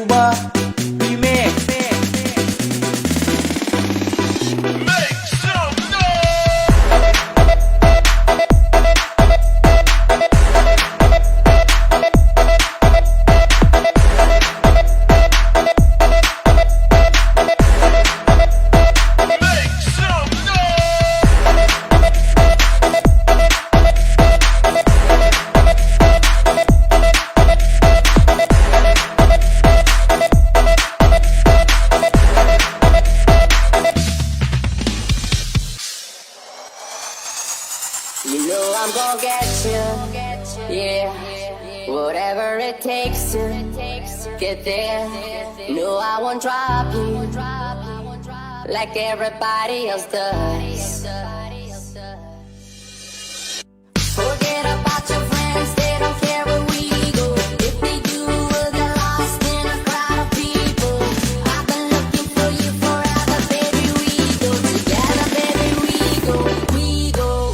Ubah Remix. You know I'm gonna get you, yeah. Whatever it takes to get there. No, I won't drop you like everybody else does. Forget about your friends, they don't care where we go. If they do, we'll get lost in a crowd of people. I've been looking for you forever, baby. We go together, baby. We go, we go.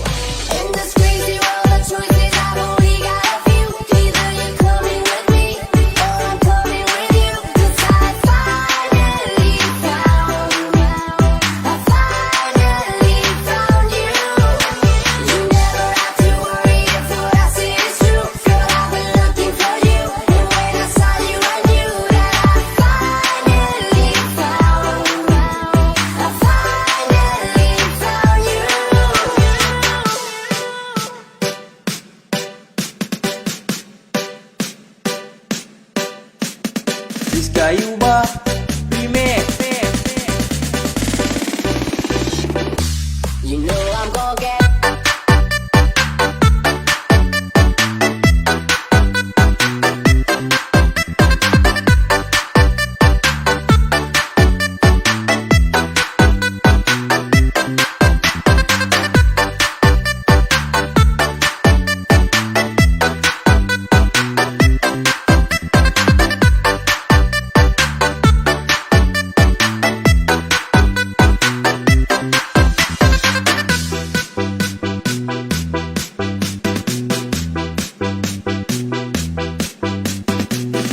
In this crazy world of choices, I've only got a few. Either you're coming with me, or I'm coming with you. 'Cause I finally found you. You never have to worry if what I say is true. Girl, I've been looking for you, and when I saw you, I knew that I finally found you. Rizka Ubah Remix. You know I'm gonna get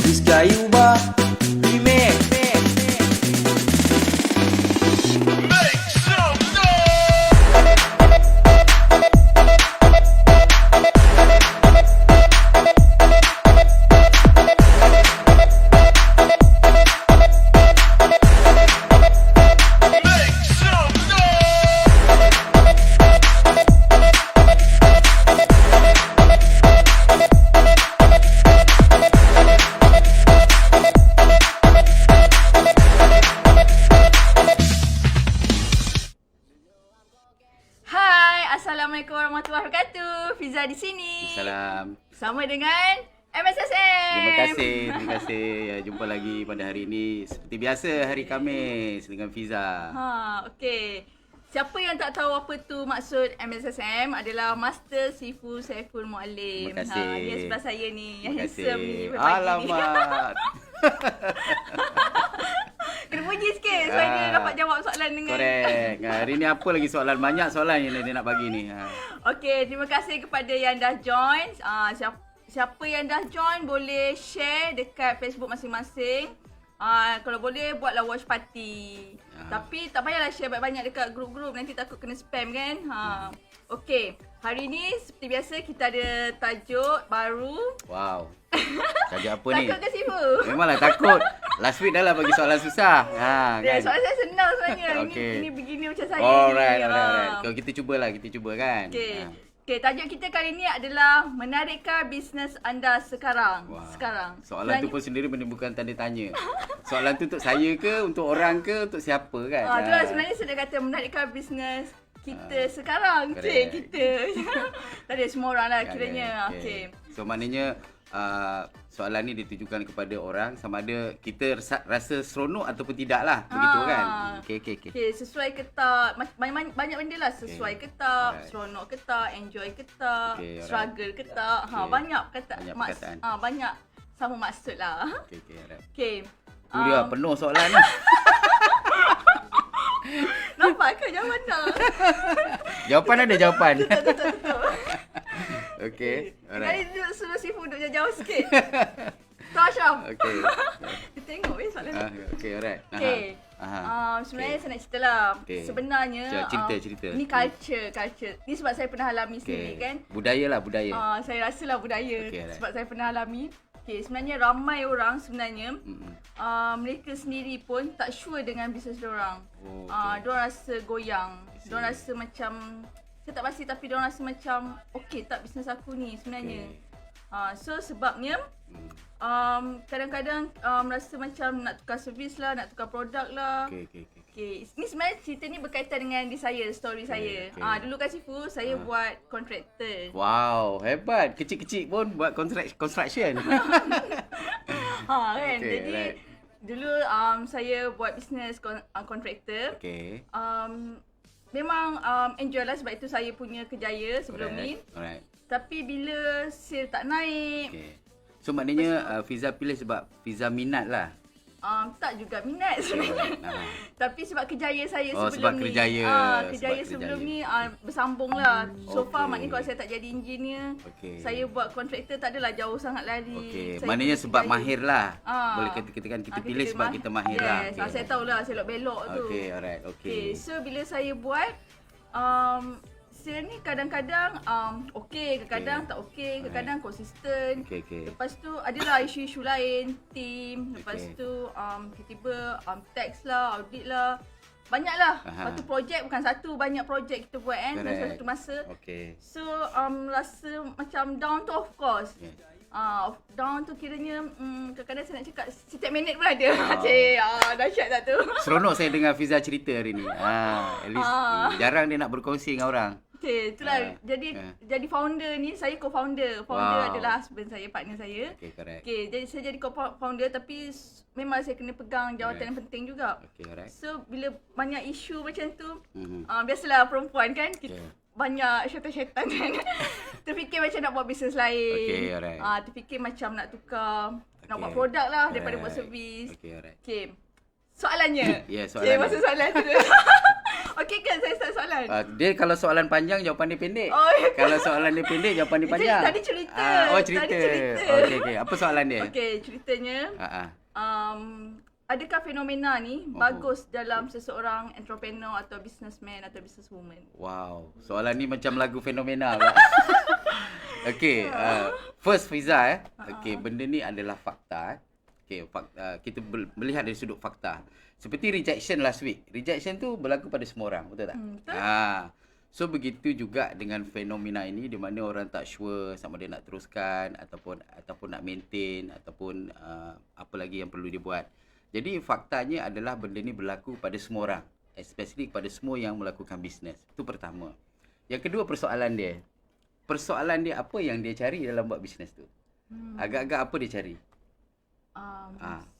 Rizka Ubah Remix. Hai, Assalamualaikum warahmatullahi wabarakatuh. Fiza di sini. Salam. Sama dengan MSSM. Terima kasih. Ya, jumpa lagi pada hari ini. Seperti biasa hari Khamis dengan Fiza. Okey. Siapa yang tak tahu apa tu maksud MSSM adalah Master Sifu Saiful Muallim. Terima kasih. Dia sebelah saya ni, yang Terima kasih. handsome ni pagi ni. Alamat. Kena puji sikit sebab dia dapat jawab soalan dengan Correct. Hari ni apa lagi soalan? Banyak soalan yang dia nak bagi ni. Okey, terima kasih kepada yang dah join. Siapa yang dah join boleh share dekat Facebook masing-masing. Kalau boleh buatlah watch party. Tapi tak payahlah share banyak-banyak dekat grup-grup, nanti takut kena spam kan. Okey, hari ni seperti biasa kita ada tajuk baru. Wow. Tajuk apa ni? Takut ke Sifu? Memanglah takut. Last week dah lah bagi soalan susah. Ya, Kan? soalan saya senang sebenarnya. Okey. Ini begini macam saya Alright. ni. Kalau kita cuba kan. Okey, tajuk kita kali ni adalah menarikkah bisnes anda sekarang? Wah. Sekarang. Soalan tu pun sendiri menimbulkan tanda tanya. Soalan tu untuk saya ke, untuk orang ke, untuk siapa kan? Itulah sebenarnya saya dah kata menarikkah bisnes kita sekarang. Correct. Kita. Tak ada semua orang lah kiranya. Okay. Okey. So maknanya soalan ni ditujukan kepada orang sama ada kita rasa seronok ataupun tidak lah. Begitu kan? Okey. Okey, sesuai ke tak? Banyak benda lah. Sesuai ke tak? Alright. Seronok ke tak? Enjoy ke tak? Okey, alright. Struggle ke tak? Okey. Banyak kata. Banyak perkataan. Banyak sama maksud lah. Okey, alright. Okey. Tu dia penuh soalan ni. Nampak ke jawapan dah? Jawapan ada jawapan. Betul. Okey. Kali Alright. duduk suruh Sifu duduk jauh-jauh sikit. Tuan Ashraf. Okey. Kita tengok soalan tu. Okey, alright. Okay. Aha. Sebenarnya Okey. saya nak cerita lah. Okey. Sebenarnya Cerita. ni culture. Ni sebab saya pernah alami sendiri kan. Budaya lah, budaya. Saya rasalah budaya Okey, alright. sebab saya pernah alami. Okay, sebenarnya ramai orang sebenarnya mereka sendiri pun tak sure dengan bisnes diorang. Oh, okey. Diorang rasa goyang. I see. Diorang rasa macam, saya tak pasti tapi diorang rasa macam okey tak bisnes aku ni sebenarnya. Okey. So sebabnya kadang-kadang rasa macam nak tukar servis lah, nak tukar produk lah. Okey. Okay, ni sebenarnya cerita ni berkaitan dengan di saya, story saya. okey. Dulu kat Sifu, saya buat kontraktor. Wow, hebat. Kecil-kecil pun buat construction. Kan, Okay, jadi right. dulu saya buat bisnes kontraktor. Okey. Memang enjoy lah sebab itu saya punya kerjaya sebelum ni. Alright. Tapi bila sale tak naik, Okey. So maknanya Fiza pilih sebab Fiza minat lah. tak juga minat sebenarnya. Tapi sebab kerjaya saya Oh, sebelum sebab ni. kerjaya. Kerjaya Sebab sebelum kerjaya. ni bersambung lah. So far Okey. maknanya kalau saya tak jadi engineer, Okey. saya buat kontraktor tak adalah jauh sangat lari. Okey. Saya Maknanya punya sebab kerjaya. mahir lah. Boleh katakan kita Kita pilih sebab kita mahir yes. lah. Saya tahulah selok-belok tu. Okey, alright. Okay, Okey. so bila saya buat sale ni kadang-kadang okey, kadang-kadang tak okey, kadang-kadang konsisten. Okey. Lepas tu adalah isu-isu lain, team, lepas Okey. tu tiba-tiba tax lah, audit lah. Banyaklah. Aha. Lepas tu projek bukan satu, banyak projek kita buat dalam Correct. satu masa. Okey. So rasa macam down tu of course. Yes. Down tu kiranya kadang-kadang saya nak cakap setiap minit pun ada. Cik, dahsyat tak tu. Seronok saya dengar Fiza cerita hari ni. At least jarang dia nak berkongsi dengan orang. Okay, itulah. Jadi founder ni, saya co-founder. Founder Wow. adalah husband saya, partner saya. Okey, correct. Okay, jadi saya jadi co-founder tapi memang saya kena pegang jawatan yang penting juga. Okey, alright. So, bila banyak isu macam tu, Mhm. biasalah perempuan kan, kita Okay. banyak syaitan-syaitan kan. Terfikir macam nak buat bisnes lain. Okay, alright. Terfikir macam nak tukar, nak Okay. buat produk lah daripada buat Alright. servis. Okey, alright. Okay, soalannya. Ya, Okay, soalannya. masa soalan tu. Okay kan, saya start soalan. Dia kalau soalan panjang, jawapan dia pendek. Oh, ya. Kalau soalan dia pendek, jawapan dia panjang. Tadi cerita. Cerita. Tadi cerita. Okey. Apa soalan dia? Okay, ceritanya. Ah. Adakah fenomena ni bagus dalam seseorang entrepreneur atau businessman atau businesswoman? Wow, soalan ni macam lagu fenomenal. Okey, first Fiza Okey, benda ni adalah fakta. Okey, kita melihat dari sudut fakta. Seperti rejection last week. Rejection tu berlaku pada semua orang, betul tak? Betul. So begitu juga dengan fenomena ini di mana orang tak sure sama dia nak teruskan ataupun nak maintain ataupun apa lagi yang perlu dibuat. Jadi faktanya adalah benda ni berlaku pada semua orang, especially kepada semua yang melakukan bisnes. Itu pertama. Yang kedua persoalan dia. Persoalan dia apa yang dia cari dalam buat bisnes tu? Agak-agak apa dia cari?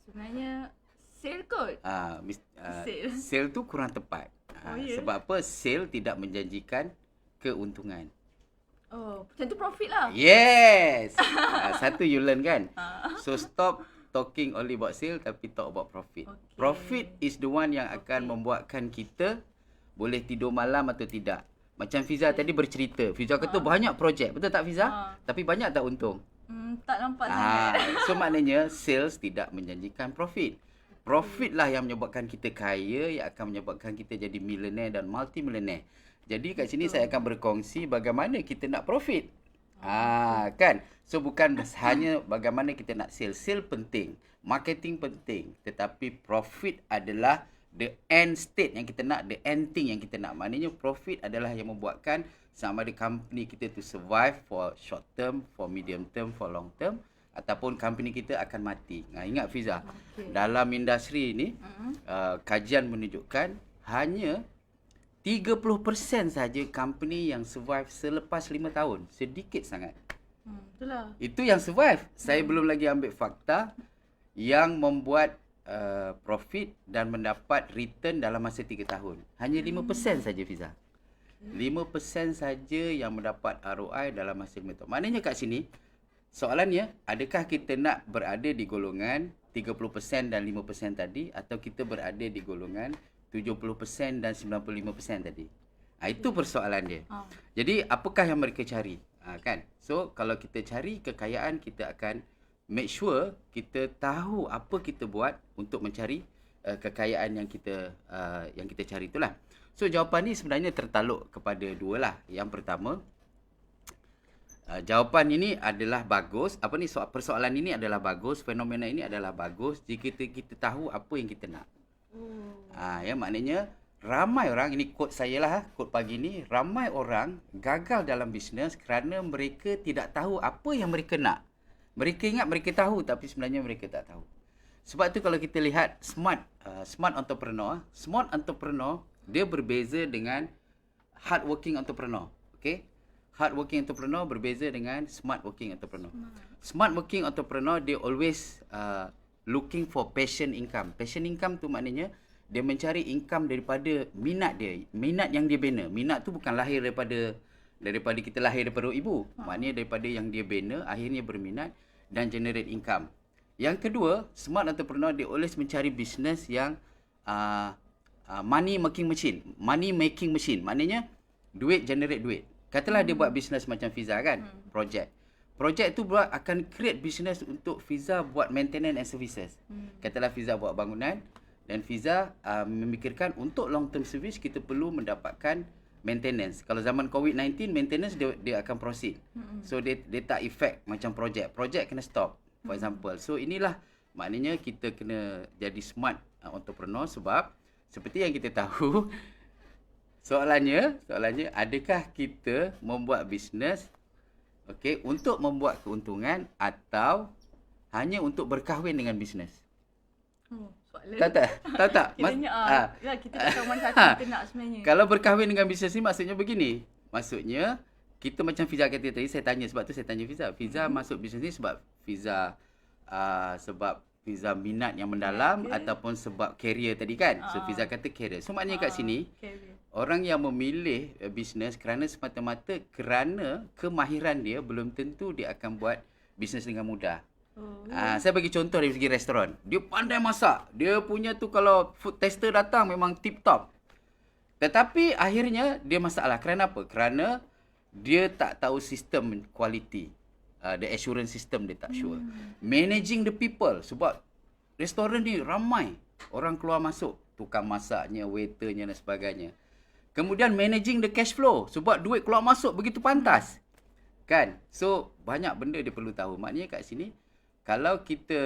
Sebenarnya sale kot. Sale. Sale tu kurang tepat. Oh, ya? Sebab apa? Sale tidak menjanjikan keuntungan. Oh, macam tu profit lah. Yes. Satu you learn kan. So stop talking only about sale tapi talk about profit. Okay. Profit is the one yang akan membuatkan kita boleh tidur malam atau tidak. Macam Fiza tadi bercerita. Fiza kata banyak projek. Betul tak Fiza? Tapi banyak tak untung? Tak nampak sangat. So maknanya sales tidak menjanjikan profit. Profit lah yang menyebabkan kita kaya, yang akan menyebabkan kita jadi millionaire dan multi-millionaire. Jadi kat sini saya akan berkongsi bagaimana kita nak profit. Kan? So bukan hanya bagaimana kita nak sale. Sale penting, marketing penting, tetapi profit adalah the end state yang kita nak, the end thing yang kita nak. Maknanya profit adalah yang membuatkan sama ada company kita to survive for short term, for medium term, for long term, ataupun company kita akan mati. Ingat Fiza, dalam industri ni kajian menunjukkan hanya 30% saja company yang survive selepas 5 tahun. Sedikit sangat. Itulah. Itu yang survive. Saya belum lagi ambil fakta yang membuat profit dan mendapat return dalam masa 3 tahun. Hanya 5% saja Fiza. 5% saja yang mendapat ROI dalam masa 5 tahun. Maknanya kat sini, soalannya, adakah kita nak berada di golongan 30% dan 5% tadi atau kita berada di golongan 70% dan 95% tadi? Itu persoalan dia. Jadi, apakah yang mereka cari? Kan? So, kalau kita cari kekayaan, kita akan make sure kita tahu apa kita buat untuk mencari kekayaan yang kita cari itulah. So jawapan ni sebenarnya tertaluk kepada dua lah. Yang pertama, jawapan ini adalah bagus. Persoalan ini adalah bagus, fenomena ini adalah bagus jika kita tahu apa yang kita nak. Ya, maknanya ramai orang, ini quote saya lah, quote pagi ni, ramai orang gagal dalam bisnes kerana mereka tidak tahu apa yang mereka nak. Mereka ingat mereka tahu tapi sebenarnya mereka tak tahu. Sebab tu kalau kita lihat smart entrepreneur, dia berbeza dengan hard working entrepreneur. Okay? Hard working entrepreneur berbeza dengan smart working entrepreneur. Smart working entrepreneur, dia always looking for passion income. Passion income tu maknanya dia mencari income daripada minat dia. Minat yang dia bina. Minat tu bukan lahir daripada kita lahir daripada ibu. Maknanya daripada yang dia bina, akhirnya berminat dan generate income. Yang kedua, smart entrepreneur, dia always mencari bisnes yang money making machine. Maknanya duit generate duit. Katalah dia buat bisnes macam Fiza kan, projek tu akan create bisnes untuk Fiza buat maintenance and services. Katalah Fiza buat bangunan dan Fiza memikirkan untuk long term service kita perlu mendapatkan maintenance. Kalau zaman COVID-19, maintenance dia akan proceed. So dia tak effect macam projek kena stop for example. So inilah maknanya kita kena jadi smart entrepreneur sebab seperti yang kita tahu soalannya adakah kita membuat bisnes untuk membuat keuntungan atau hanya untuk berkahwin dengan bisnes? Soalan. Tak. Ya, kita tak tahu mana satu kita nak sebenarnya. Kalau berkahwin dengan bisnes ni maksudnya begini. Maksudnya kita macam Fiza kata tadi, saya tanya sebab tu saya tanya Fiza. Fiza masuk bisnes ni sebab Fiza minat yang mendalam ataupun sebab career tadi kan. So Fiza kata career. So maknanya kat sini orang yang memilih bisnes kerana semata-mata kerana kemahiran dia belum tentu dia akan buat bisnes dengan mudah. Saya bagi contoh dari segi restoran. Dia pandai masak. Dia punya tu kalau food tester datang memang tip top. Tetapi akhirnya dia masalah. Kerana apa? Kerana dia tak tahu sistem quality. The assurance system dia tak sure. Managing the people. Sebab restoran ni ramai. Orang keluar masuk. Tukang masaknya, waiternya dan sebagainya. Kemudian managing the cash flow. Sebab duit keluar masuk begitu pantas. Kan? So banyak benda dia perlu tahu. Maknanya kat sini, kalau kita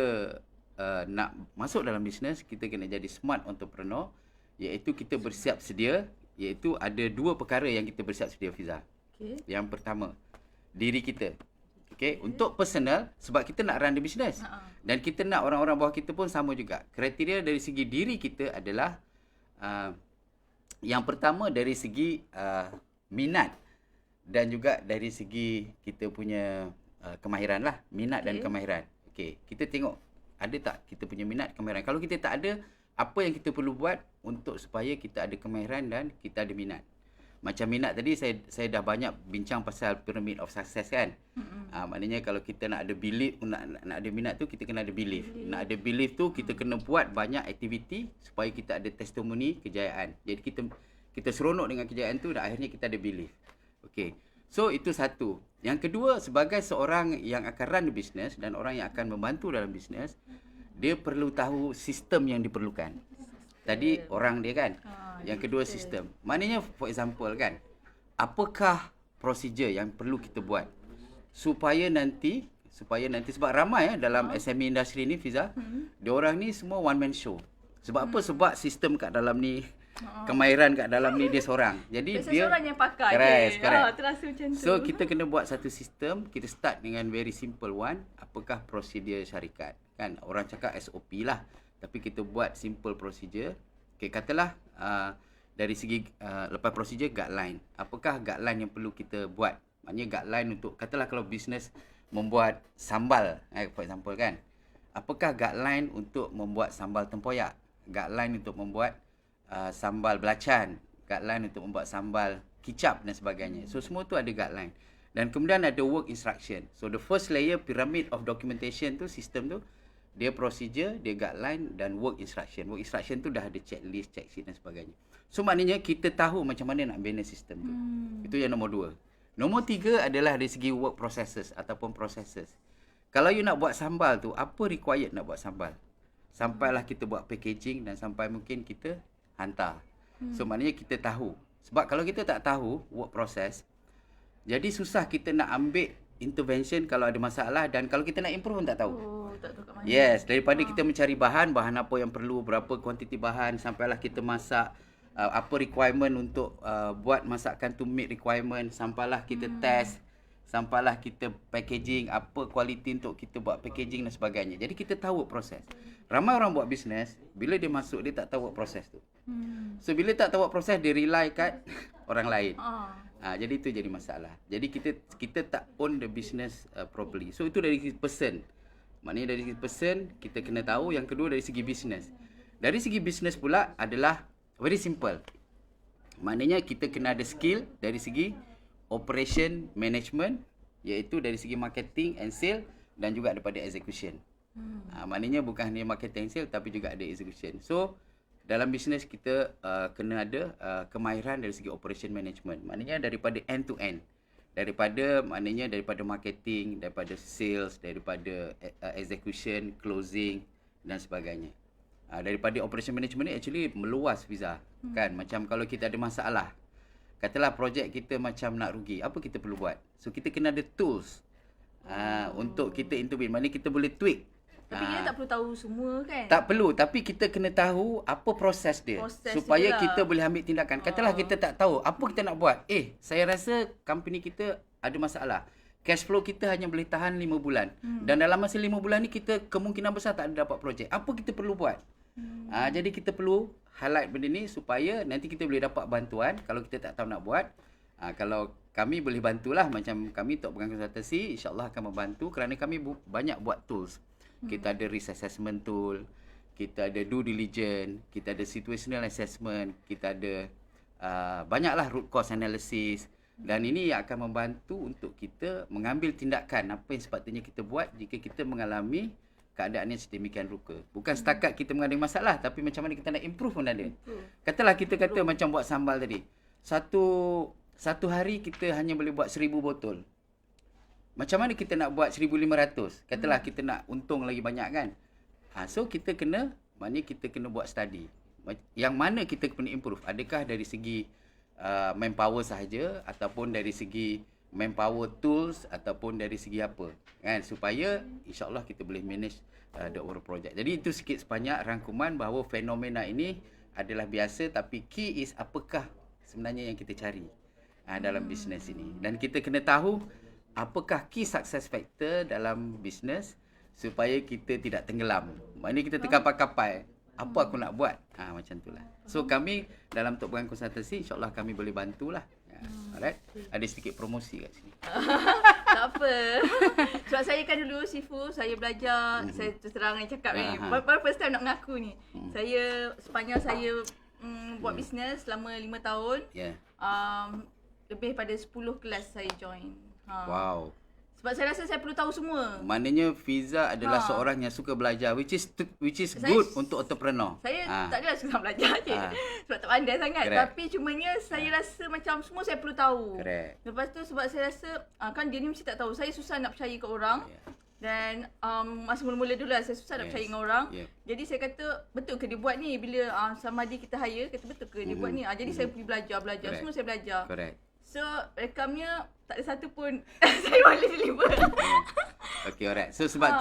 nak masuk dalam bisnes, kita kena jadi smart entrepreneur, iaitu kita bersiap sedia, iaitu ada dua perkara yang kita bersiap sedia, Fiza. Yang pertama, diri kita. Untuk personal, sebab kita nak run the business. Dan kita nak orang-orang bawah kita pun sama juga. Kriteria dari segi diri kita adalah yang pertama dari segi minat dan juga dari segi kita punya kemahiran lah. Minat dan kemahiran. Kita tengok ada tak kita punya minat, kemahiran. Kalau kita tak ada, apa yang kita perlu buat untuk supaya kita ada kemahiran dan kita ada minat. Macam minat tadi saya dah banyak bincang pasal pyramid of success kan. Maknanya kalau kita nak ada belief, nak ada minat tu kita kena ada belief. Nak ada belief tu kita kena buat banyak aktiviti supaya kita ada testimoni kejayaan. Jadi kita seronok dengan kejayaan tu dan akhirnya kita ada belief. So itu satu. Yang kedua, sebagai seorang yang akan run business dan orang yang akan membantu dalam bisnes, dia perlu tahu sistem yang diperlukan. Tadi orang dia kan. Yang kedua sistem. Maknanya for example kan, apakah prosedur yang perlu kita buat supaya nanti sebab ramai dalam SME industri ni Fiza, diorang ni semua one man show. Sebab apa? Sebab sistem kat dalam ni, kemahiran kat dalam ni dia seorang. Jadi dia seorang yang pakai correct. Terasa macam tu. So kita kena buat satu sistem. Kita start dengan very simple one. Apakah prosedur syarikat? Kan orang cakap SOP lah. Tapi kita buat simple procedure. Katalah dari segi lepas prosedur guideline. Apakah guideline yang perlu kita buat? Maknanya guideline untuk katalah kalau bisnes membuat sambal, for example kan. Apakah guideline untuk membuat sambal tempoyak? Guideline untuk membuat sambal belacan, guideline untuk membuat sambal kicap dan sebagainya. So semua tu ada guideline. Dan kemudian ada work instruction. So the first layer pyramid of documentation tu, sistem tu, dia procedure, dia guideline dan work instruction. Work instruction tu dah ada checklist, check sheet dan sebagainya. So maknanya kita tahu macam mana nak bina sistem tu. Itu yang nombor 2. Nombor 3 adalah dari segi work processes ataupun processes. Kalau you nak buat sambal tu, apa required nak buat sambal? Sampailah kita buat packaging dan sampai mungkin kita hantar. So maknanya kita tahu. Sebab kalau kita tak tahu work process, jadi susah kita nak ambil intervention kalau ada masalah, dan kalau kita nak improve pun tak tahu. Oh, tak tahu kat mana. Yes, daripada kita mencari bahan apa yang perlu, berapa kuantiti bahan, sampailah kita masak, apa requirement untuk buat masakan to meet requirement, sampailah kita test, sampailah kita packaging, apa kualiti untuk kita buat packaging dan sebagainya. Jadi kita tahu proses. Ramai orang buat bisnes, bila dia masuk dia tak tahu proses tu. So bila tak tahu proses, dia rely kat orang lain. Jadi itu jadi masalah. Jadi kita tak own the business properly. So itu dari segi person. Maknanya dari segi person kita kena tahu. Yang kedua dari segi business. Dari segi business pula adalah very simple. Maknanya kita kena ada skill dari segi operation management, iaitu dari segi marketing and sale, dan juga daripada execution. Maknanya bukan hanya marketing and sale tapi juga ada execution. So dalam bisnes kita kena ada kemahiran dari segi operation management. Maknanya daripada end to end. Daripada marketing, daripada sales, daripada execution, closing dan sebagainya. Daripada operation management ni actually meluas Fiza. Kan, macam kalau kita ada masalah, katalah projek kita macam nak rugi, apa kita perlu buat? So kita kena ada tools untuk kita intervene. Maknanya kita boleh tweak. Tapi kita tak perlu tahu semua kan? Tak perlu, tapi kita kena tahu apa proses dia, supaya kita boleh ambil tindakan. Katalah kita tak tahu apa kita nak buat. Saya rasa company kita ada masalah. Cash flow kita hanya boleh tahan 5 bulan. Dan dalam masa 5 bulan ni kita kemungkinan besar tak ada dapat projek. Apa kita perlu buat? Jadi kita perlu highlight benda ni supaya nanti kita boleh dapat bantuan kalau kita tak tahu nak buat. Kalau kami boleh bantulah, macam kami Tok Pegang Konsultasi insya-Allah akan membantu kerana kami banyak buat tools. Kita ada risk assessment tool, kita ada due diligence, kita ada situational assessment, kita ada banyaklah root cause analysis, dan ini yang akan membantu untuk kita mengambil tindakan apa yang sepatutnya kita buat jika kita mengalami keadaan yang sedemikian rupa. Bukan setakat kita mengalami masalah, tapi macam mana kita nak improve pun ada. Katalah kita kata macam buat sambal tadi. Satu hari kita hanya boleh buat 1000 botol. Macam mana kita nak buat 1,500? Katalah kita nak untung lagi banyak kan? So kita kena, maknanya kita kena buat study. Yang mana kita kena improve? Adakah dari segi manpower sahaja, ataupun dari segi manpower tools, ataupun dari segi apa? Kan? Supaya insya-Allah kita boleh manage the overall project. Jadi itu sikit sebanyak rangkuman bahawa fenomena ini adalah biasa, tapi key is apakah sebenarnya yang kita cari dalam bisnes ini. Dan kita kena tahu apakah key success factor dalam bisnes supaya kita tidak tenggelam. Maknanya kita terkapar-kapar. Apa aku nak buat? Macam itulah. So kami dalam Tok Pegang Konsultasi insya-Allah kami boleh bantulah. Alright. Ada sedikit promosi kat sini. Tak apa. Sebab saya kan dulu Sifu, saya belajar, saya terus terang ni cakap ni. Baru first time nak mengaku ni. Saya sepanjang saya buat bisnes selama 5 tahun. Lebih pada 10 kelas saya join. Wow. Sebab saya rasa saya perlu tahu semua. Maknanya Fiza adalah seorang yang suka belajar, which is good untuk entrepreneur. Saya tak adalah suka belajar je. Sebab tak pandai sangat. Correct. Tapi cumanya saya rasa macam semua saya perlu tahu. Correct. Lepas tu sebab saya rasa kan dia ni mesti tak tahu. Saya susah nak percaya ke orang. Dan masa mula-mula dulu lah saya susah nak percaya dengan orang. Jadi saya kata betul ke dia buat ni? Bila sama dia kita hire, kata betul ke dia buat ni? Jadi saya pergi belajar. Correct. Semua saya belajar. Correct. So rekamnya tak ada satu pun saya boleh deliver. Okay, alright. So sebab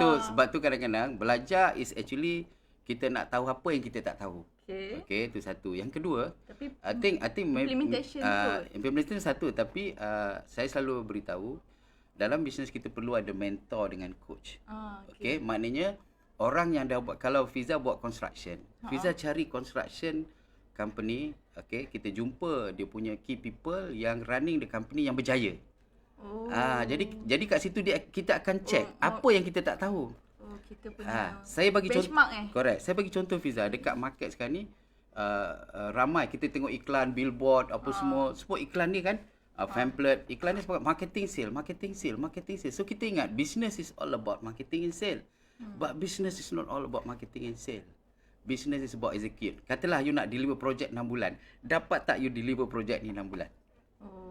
tu kadang-kadang belajar is actually kita nak tahu apa yang kita tak tahu. Okay, itu satu. Yang kedua, tapi I think implementation implementation satu, tapi saya selalu beritahu dalam bisnes kita perlu ada mentor dengan coach. Okay, maknanya orang yang dah buat, kalau Fiza buat construction, Fiza cari construction company, okay, kita jumpa dia punya key people yang running the company yang berjaya. Jadi kat situ kita akan check apa yang kita tak tahu. Kita punya saya bagi benchmark contoh. Correct. Saya bagi contoh Fiza, dekat market sekarang ni ramai kita tengok iklan billboard apa semua iklan ni kan, pamphlet, iklan ni sebab marketing sale. So kita ingat business is all about marketing and sale. But business is not all about marketing and sale. Business is about execute. Katalah you nak deliver project 6 bulan. Dapat tak you deliver project ni 6 bulan?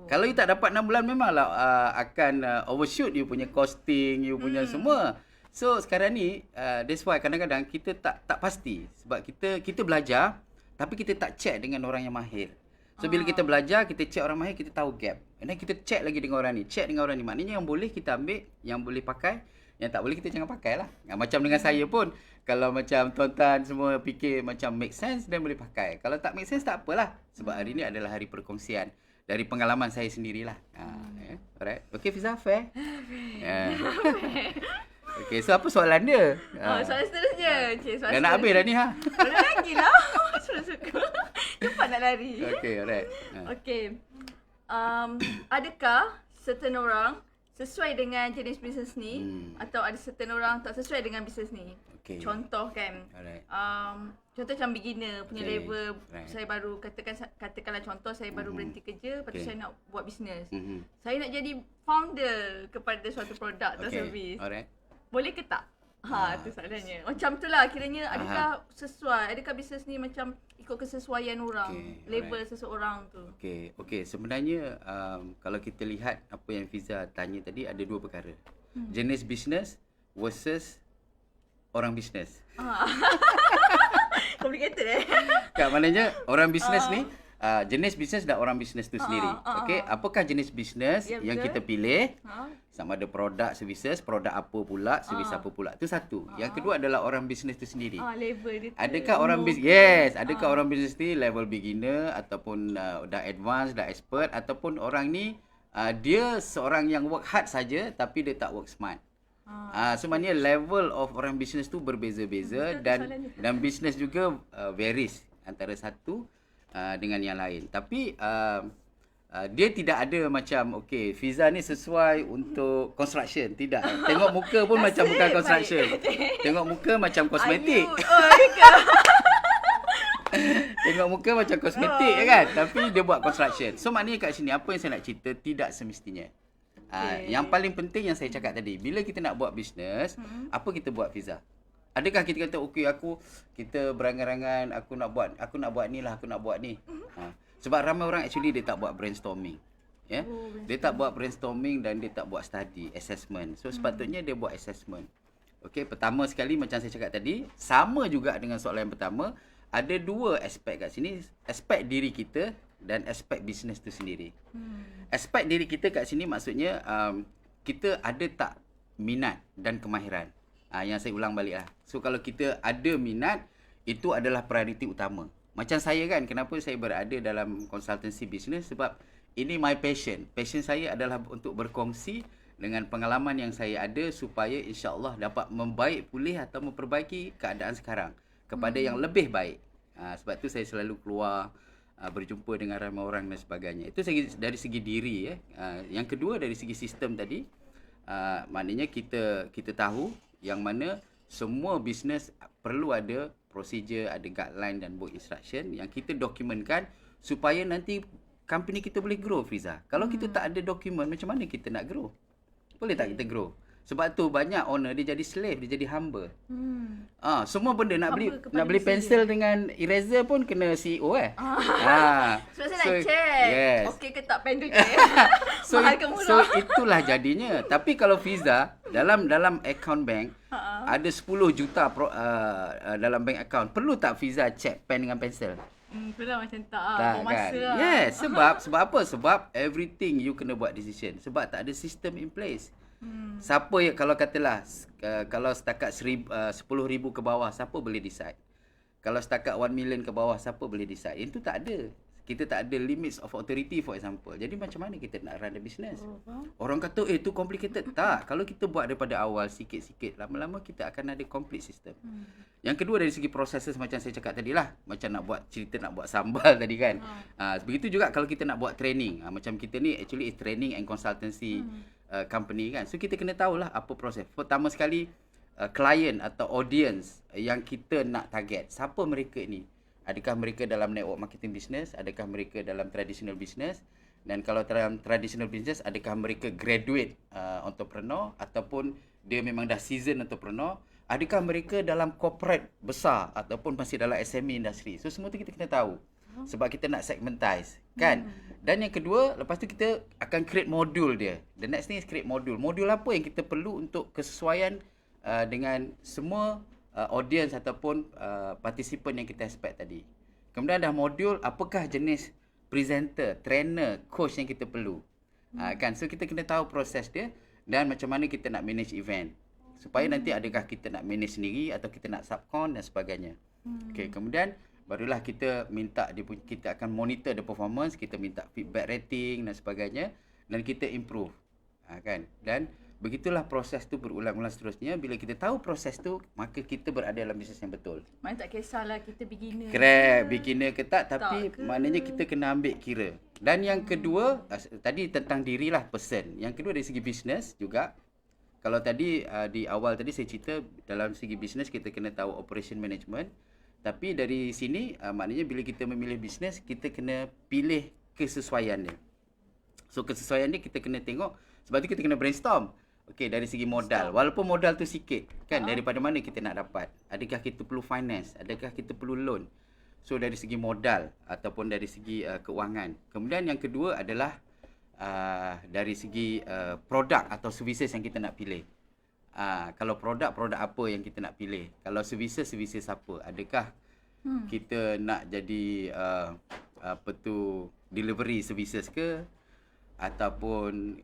Kalau you tak dapat 6 bulan, memanglah akan overshoot you punya costing, you punya semua. So sekarang ni that's why kadang-kadang kita tak pasti sebab kita belajar tapi kita tak check dengan orang yang mahir. So bila kita belajar, kita check orang mahir, kita tahu gap. And then kita check lagi dengan orang ni, check dengan orang ni. Maknanya yang boleh kita ambil, yang boleh pakai, yang tak boleh kita jangan pakai lah. Macam dengan saya pun, kalau macam tuan-tuan semua fikir macam make sense, then boleh pakai. Kalau tak make sense, tak apalah. Sebab hari ni adalah hari perkongsian dari pengalaman saya sendirilah. Alright. Okay Fiza, fair? Okay, so apa soalan dia? Soalan seterusnya. Cik, soalan Dah nak habis dah ni ha? Boleh lagi lah. Suka-suka. Cepat nak lari. Okay, alright. Okay. Adakah certain orang sesuai dengan jenis bisnes ni atau ada certain orang tak sesuai dengan bisnes ni? Okay. Contoh kan. Alright. Contoh macam beginner punya Okay. level. Right. Saya baru katakanlah contoh saya baru berhenti kerja, lepas tu Okay. saya nak buat bisnes. Mhm. Saya nak jadi founder kepada suatu produk atau servis. Alright. Boleh ke tak? Tu soalannya. Macam tu lah kiranya adakah sesuai, adakah bisnes ni macam ikut kesesuaian orang, Okay, level seseorang tu. Okay. Sebenarnya kalau kita lihat apa yang Fiza tanya tadi, ada dua perkara. Jenis bisnes versus orang bisnes. Complicated Kan maknanya orang bisnes ni jenis bisnes dan orang bisnes tu sendiri. Okey, apakah jenis bisnes Ya, yang betul. kita pilih? Sama ada produk, services, produk apa pula, servis apa pula. Itu satu. Yang kedua adalah orang bisnes tu sendiri. Level dia tu. Adakah orang bisnes? Adakah orang bisnes ni level beginner ataupun dah advance, dah expert, ataupun orang ni dia seorang yang work hard saja tapi dia tak work smart. So maknanya level of orang bisnes tu berbeza-beza dan bisnes juga varies antara satu dengan yang lain. Tapi dia tidak ada macam okay, Fiza ni sesuai untuk construction. Tidak. Tengok muka pun macam bukan construction. Tengok muka macam kosmetik. Tengok muka macam kosmetik kan, tapi dia buat construction. So maknanya kat sini apa yang saya nak cerita tidak semestinya. Yang paling penting yang saya cakap tadi, bila kita nak buat bisnes, apa kita buat Fiza? Adakah kita kata okey kita berangan-angan aku nak buat ni lah, aku nak buat ni. Sebab ramai orang actually dia tak buat brainstorming. Ya. Dia tak buat brainstorming dan dia tak buat study, assessment. So sepatutnya dia buat assessment. Okey, pertama sekali macam saya cakap tadi, sama juga dengan soalan yang pertama, ada dua aspek kat sini, aspek diri kita dan aspek bisnes tu sendiri. Aspek diri kita kat sini maksudnya kita ada tak minat dan kemahiran. Yang saya ulang balik lah. So kalau kita ada minat, itu adalah prioriti utama. Macam saya kan, kenapa saya berada dalam konsultansi bisnes? Sebab ini my passion. Passion saya adalah untuk berkongsi dengan pengalaman yang saya ada supaya insya-Allah dapat membaik pulih atau memperbaiki keadaan sekarang kepada yang lebih baik. Sebab tu saya selalu keluar berjumpa dengan ramai orang dan sebagainya. Itu dari segi diri ya. Yang kedua dari segi sistem tadi, maknanya kita tahu yang mana semua bisnes perlu ada prosedur, ada guideline dan book instruction yang kita dokumentkan supaya nanti company kita boleh grow Fiza. Kalau kita tak ada dokumen, macam mana kita nak grow? Boleh tak kita grow? Sebab tu banyak owner dia jadi slave, dia jadi hamba. Semua benda nak beli pensel dengan eraser pun kena CEO Sebab saya nak check. Yes. Okey ke tak pen tu je. Mahal ke murah? So itulah jadinya. Tapi kalau Fiza dalam account bank ada 10 juta dalam bank account, perlu tak Fiza check pen dengan pensel? Itulah macam tak. Tak Buang kan? masa lah. Yes, sebab apa? Sebab everything you kena buat decision. Sebab tak ada system in place. Siapa yang kalau katalah kalau setakat 10,000 ke bawah, siapa boleh decide? Kalau setakat 1 million ke bawah, siapa boleh decide? Itu tak ada. Kita tak ada limits of authority for example. Jadi macam mana kita nak run the business? Orang kata tu complicated. Tak. Kalau kita buat daripada awal sikit-sikit, lama-lama kita akan ada complete system. Yang kedua dari segi processes macam saya cakap tadi lah. Macam nak buat sambal tadi kan. Begitu juga kalau kita nak buat training. Macam kita ni actually is training and consultancy company kan. So kita kena tahulah apa proses. Pertama sekali client atau audience yang kita nak target. Siapa mereka ni? Adakah mereka dalam network marketing business? Adakah mereka dalam traditional business? Dan kalau dalam traditional business, adakah mereka graduate entrepreneur ataupun dia memang dah seasoned entrepreneur? Adakah mereka dalam corporate besar ataupun masih dalam SME industry? So semua tu kita kena tahu. Sebab kita nak segmentize kan. Dan yang kedua, lepas tu kita akan create modul dia. The next thing is create modul. Modul apa yang kita perlu untuk kesesuaian dengan semua audience ataupun participant yang kita expect tadi. Kemudian dah modul apakah jenis presenter, trainer, coach yang kita perlu. Kan, so kita kena tahu proses dia dan macam mana kita nak manage event. Supaya nanti adakah kita nak manage sendiri atau kita nak subcon dan sebagainya. Okey, kemudian barulah kita minta kita akan monitor the performance, kita minta feedback rating dan sebagainya dan kita improve. Kan? Dan begitulah proses tu berulang-ulang seterusnya. Bila kita tahu proses tu, maka kita berada dalam bisnes yang betul. Mana tak kisahlah kita beginner. Correct, beginner ke tak, tapi Tak ke? maknanya kita kena ambil kira. Dan yang kedua, tadi tentang dirilah person. Yang kedua dari segi bisnes juga. Kalau tadi di awal tadi saya cerita dalam segi bisnes kita kena tahu operation management. Tapi dari sini maknanya bila kita memilih bisnes, kita kena pilih kesesuaian dia. So kesesuaian dia kita kena tengok, sebab tu kita kena brainstorm. Okey, dari segi modal. Walaupun modal tu sikit, kan, daripada mana kita nak dapat? Adakah kita perlu finance? Adakah kita perlu loan? So dari segi modal ataupun dari segi keuangan. Kemudian yang kedua adalah dari segi produk atau services yang kita nak pilih. Kalau produk apa yang kita nak pilih? Kalau services apa? Adakah kita nak jadi delivery services ke? Ataupun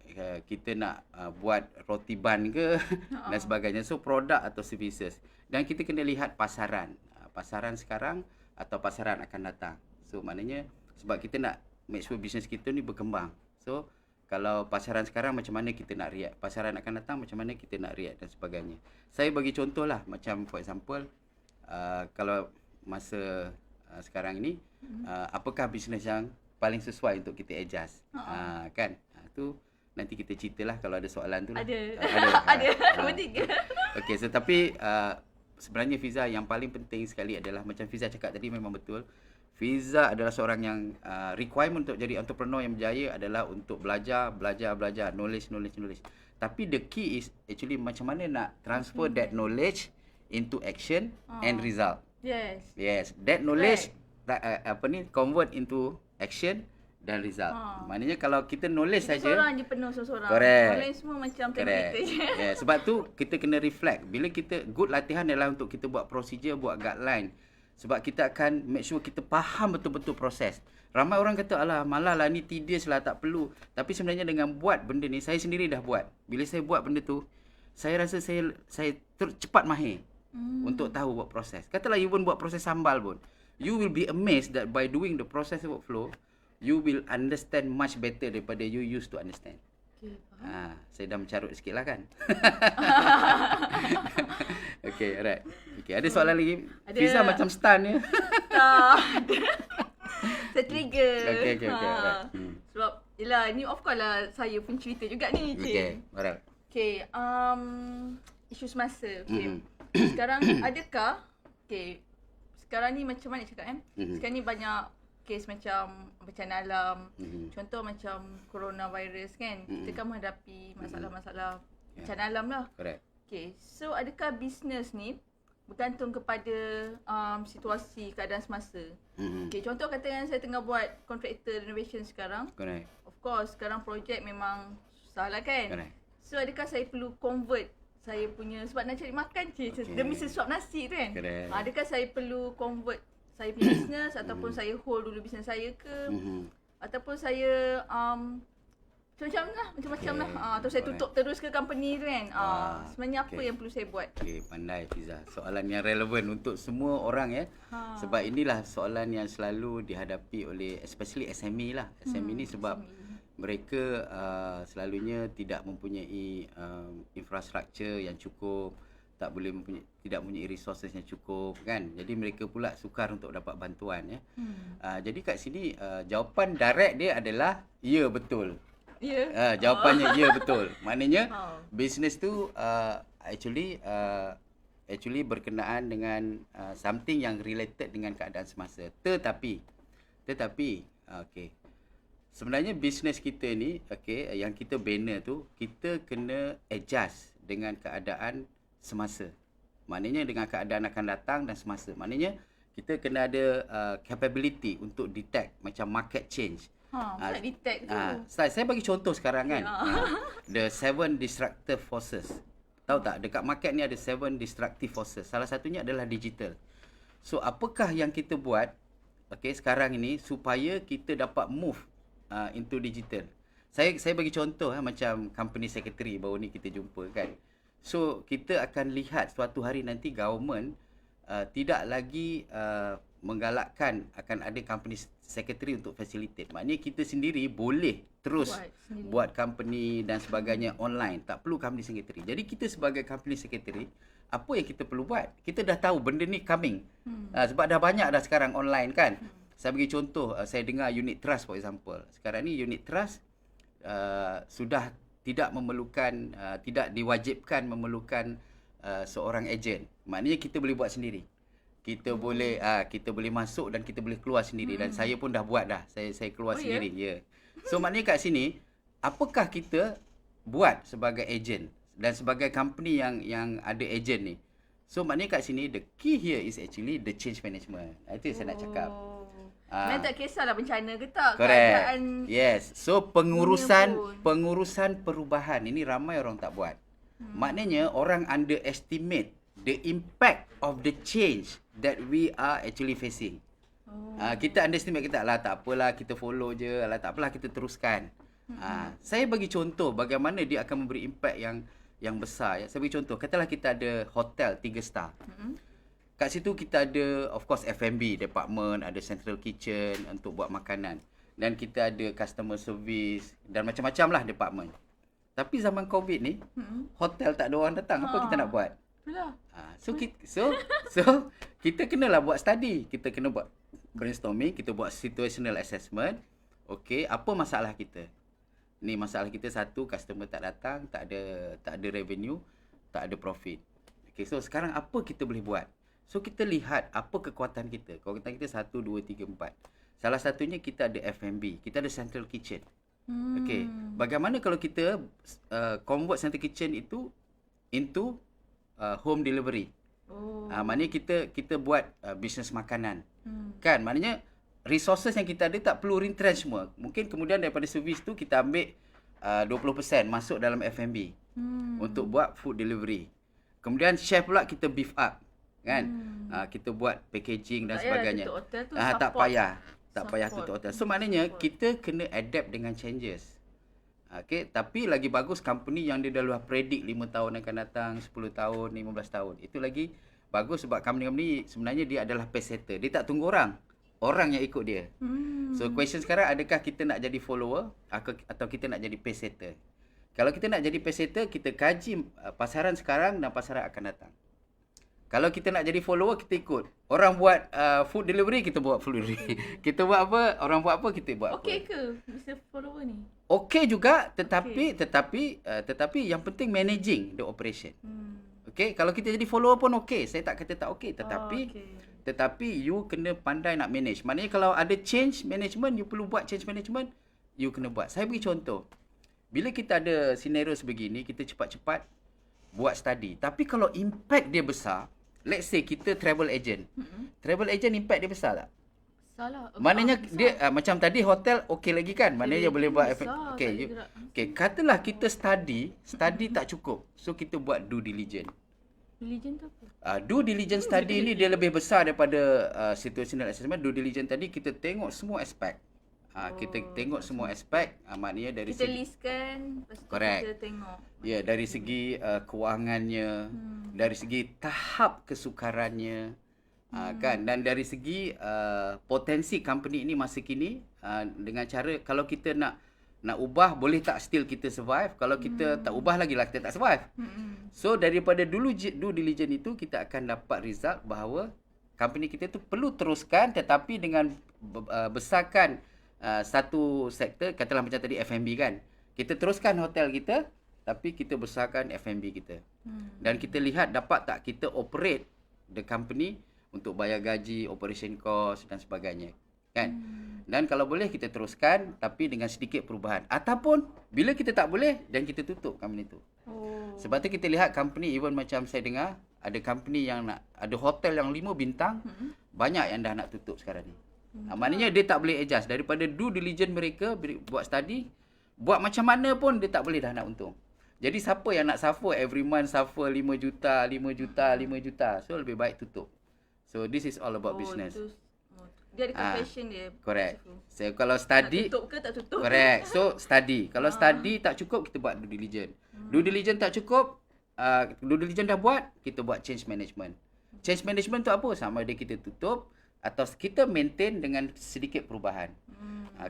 kita nak buat roti ban ke dan sebagainya. So produk atau services. Dan kita kena lihat pasaran. Pasaran sekarang atau pasaran akan datang. So maknanya sebab kita nak make sure bisnes kita ni berkembang. So kalau pasaran sekarang macam mana kita nak react, pasaran akan datang macam mana kita nak react dan sebagainya. Saya bagi contoh lah, macam for example kalau masa sekarang ni apakah bisnes yang paling sesuai untuk kita adjust. Kan? Tu nanti kita ceritalah kalau ada soalan tu lah. Ada. Bertiga. Okey, so tapi sebenarnya Fiza yang paling penting sekali adalah macam Fiza cakap tadi memang betul. Fiza adalah seorang yang requirement untuk jadi entrepreneur yang berjaya adalah untuk belajar, knowledge. Tapi the key is actually macam mana nak transfer that knowledge into action and result. Yes, that knowledge convert into action dan result. Maknanya kalau kita knowledge saja, seorang je penuh seorang. Correct. Orang lain semua macam template je. Yeah, sebab tu kita kena reflect. Bila kita good latihan adalah untuk kita buat procedure, buat guideline. Sebab kita akan make sure kita faham betul-betul proses. Ramai orang kata, alah malah lah ni tedious lah, tak perlu. Tapi sebenarnya dengan buat benda ni, saya sendiri dah buat. Bila saya buat benda tu, saya rasa saya cepat mahir untuk tahu buat proses. Katalah you pun buat proses sambal pun. You will be amazed that by doing the process workflow, you will understand much better daripada you used to understand. Okay, Saya dah mencarut sikit lah kan. Okay, alright. Okay, ada soalan lagi? Ada. Fiza macam stun ya. Saya trigger. Okay, alright. Sebab, yelah, ni of course lah saya pun cerita juga ni. Okay, alright. Okay, isu semasa. Okay. Sekarang adakah, okay, sekarang ni macam mana cakap kan? Sekarang ni banyak kes macam bencana alam. Contoh macam coronavirus kan. Kita kan menghadapi masalah-masalah bencana alam lah. Correct. Okay, so adakah bisnes ni bergantung kepada situasi keadaan semasa? Okay, contoh katakan saya tengah buat contractor renovation sekarang. Correct. Of course, sekarang projek memang susah lah kan? Correct. So adakah saya perlu convert saya punya, sebab nak cari makan je, demi sesuap nasi tu kan? Correct. Adakah saya perlu convert saya punya bisnes ataupun saya hold dulu bisnes saya ke? Ataupun saya macam-macam lah. Atau saya tutup terus ke company tu kan? Sebenarnya apa yang perlu saya buat? Okay, pandai Fiza. Soalan yang relevan untuk semua orang ya. Sebab inilah soalan yang selalu dihadapi oleh especially SME lah. SME ni sebab mereka selalunya tidak mempunyai infrastruktur yang cukup, tidak mempunyai resources yang cukup kan. Jadi mereka pula sukar untuk dapat bantuan ya. Jadi kat sini jawapan direct dia adalah ya betul. Ya. Jawapannya ya betul. Maknanya bisnes tu actually berkenaan dengan something yang related dengan keadaan semasa. Tetapi okey. Sebenarnya bisnes kita ni okey, yang kita bina tu kita kena adjust dengan keadaan semasa. Maknanya dengan keadaan akan datang dan semasa. Maknanya kita kena ada capability untuk detect macam market change. Nak detect tu. Saya bagi contoh sekarang kan. The 7 destructive forces. Tahu tak, dekat market ni ada 7 destructive forces. Salah satunya adalah digital. So, apakah yang kita buat sekarang ini supaya kita dapat move into digital? Saya bagi contoh macam company secretary baru ni kita jumpa kan. So, kita akan lihat suatu hari nanti government tidak lagi menggalakkan akan ada company secretary untuk facilitate. Maknanya kita sendiri boleh terus buat company dan sebagainya online. Tak perlu company secretary. Jadi kita sebagai company secretary, apa yang kita perlu buat? Kita dah tahu benda ni coming. Sebab dah banyak dah sekarang online kan. Saya bagi contoh, saya dengar unit trust for example. Sekarang ni unit trust sudah tidak memerlukan, tidak diwajibkan memerlukan seorang ejen. Maknanya kita boleh buat sendiri. Kita boleh masuk dan kita boleh keluar sendiri. Dan saya pun dah buat dah. Saya keluar sendiri. Ya. So maknanya kat sini, apakah kita buat sebagai ejen dan sebagai company yang ada ejen ni? So maknanya kat sini, the key here is actually the change management. Itu yang saya nak cakap. Sebenarnya tak kisahlah bencana ke tak. Correct. Keadaan Yes. So pengurusan perubahan ini ramai orang tak buat. Maknanya orang underestimate the impact of the change that we are actually facing. Kita underestimate, kita tak apalah, kita follow je, tak apalah, kita teruskan. Saya bagi contoh bagaimana dia akan memberi impact yang besar. Saya bagi contoh, katalah kita ada hotel 3 star. Kat situ kita ada of course F&B department, ada central kitchen untuk buat makanan, dan kita ada customer service dan macam-macam lah department. Tapi zaman COVID ni, hotel tak ada orang datang, apa kita nak buat? Itulah. So kita kenalah buat study, kita kena buat brainstorming, kita buat situational assessment. Okey, apa masalah kita? Ni masalah kita, satu, customer tak datang, tak ada revenue, tak ada profit. Okey, so sekarang apa kita boleh buat? So kita lihat apa kekuatan kita. Kekuatan kita 1, 2, 3, 4. Salah satunya kita ada F&B, kita ada central kitchen. Okey, bagaimana kalau kita convert central kitchen itu into home delivery? Maknanya kita buat bisnes makanan. Kan? Maknanya resources yang kita ada tak perlu retrench semua. Mungkin kemudian daripada servis tu kita ambil 20% masuk dalam F&B untuk buat food delivery. Kemudian chef pula kita beef up. Kan? Kita buat packaging dan sebagainya. Tak payah tutup hotel. So maknanya kita kena adapt dengan changes. Okay, tapi lagi bagus company yang dia dah predict 5 tahun akan datang, 10 tahun, 15 tahun. Itu lagi bagus sebab company sebenarnya dia adalah pace setter. Dia tak tunggu orang yang ikut dia. So question sekarang, adakah kita nak jadi follower atau kita nak jadi pace setter? Kalau kita nak jadi pace setter, kita kaji pasaran sekarang dan pasaran akan datang. Kalau kita nak jadi follower, kita ikut. Orang buat food delivery, kita buat food delivery. Kita buat apa, orang buat apa, kita buat apa. Okey ke bisa follower ni? Okey juga, tetapi yang penting managing the operation. Okey, kalau kita jadi follower pun okey. Saya tak kata tak okey, tetapi you kena pandai nak manage. Maknanya kalau ada change management, you perlu buat change management, you kena buat. Saya bagi contoh. Bila kita ada scenario sebegini, kita cepat-cepat buat study. Tapi kalau impact dia besar, let's say kita travel agent. Travel agent impact dia besar tak? Salah. Maknanya dia macam tadi hotel okey lagi kan? Maknanya dia boleh buat okey, katalah kita study tak cukup. So kita buat due diligence. Diligence tu apa? Due diligence study ni dia lebih besar daripada situational assessment. Due diligence tadi kita tengok semua aspek. Kita tengok semua aspek, maknanya dari kita segi listkan, lepas tu correct. kita tengok. Ya, dari segi kewangannya, dari segi tahap kesukarannya, kan, dan dari segi potensi company ini masa kini, dengan cara kalau kita nak ubah, boleh tak still kita survive? Kalau kita tak ubah lagi lah, kita tak survive. So daripada dulu due diligence itu, kita akan dapat result bahawa company kita tu perlu teruskan, tetapi dengan besarkan satu sektor, katalah macam tadi F&B kan. Kita teruskan hotel kita, tapi kita besarkan F&B kita. Dan kita lihat dapat tak kita operate the company untuk bayar gaji, operation cost dan sebagainya. Kan? Dan kalau boleh kita teruskan tapi dengan sedikit perubahan. Ataupun bila kita tak boleh, dan kita tutup company tu. Sebab tu kita lihat company, even macam saya dengar, ada company yang ada hotel yang 5 bintang, banyak yang dah nak tutup sekarang ni. Maknanya dia tak boleh adjust. Daripada due diligence mereka buat study, buat macam mana pun dia tak boleh dah nak untung. Jadi siapa yang nak suffer every month suffer 5 juta, 5 juta, 5 juta. So lebih baik tutup. So this is all about business. Dia ada confession dia. Correct. So Nak kalau study tutup ke tak tutup? correct. So study. Kalau study tak cukup, kita buat due diligence. Due diligence tak cukup, due diligence dah buat, kita buat change management. Change management tu apa? Sama ada kita tutup atau kita maintain dengan sedikit perubahan.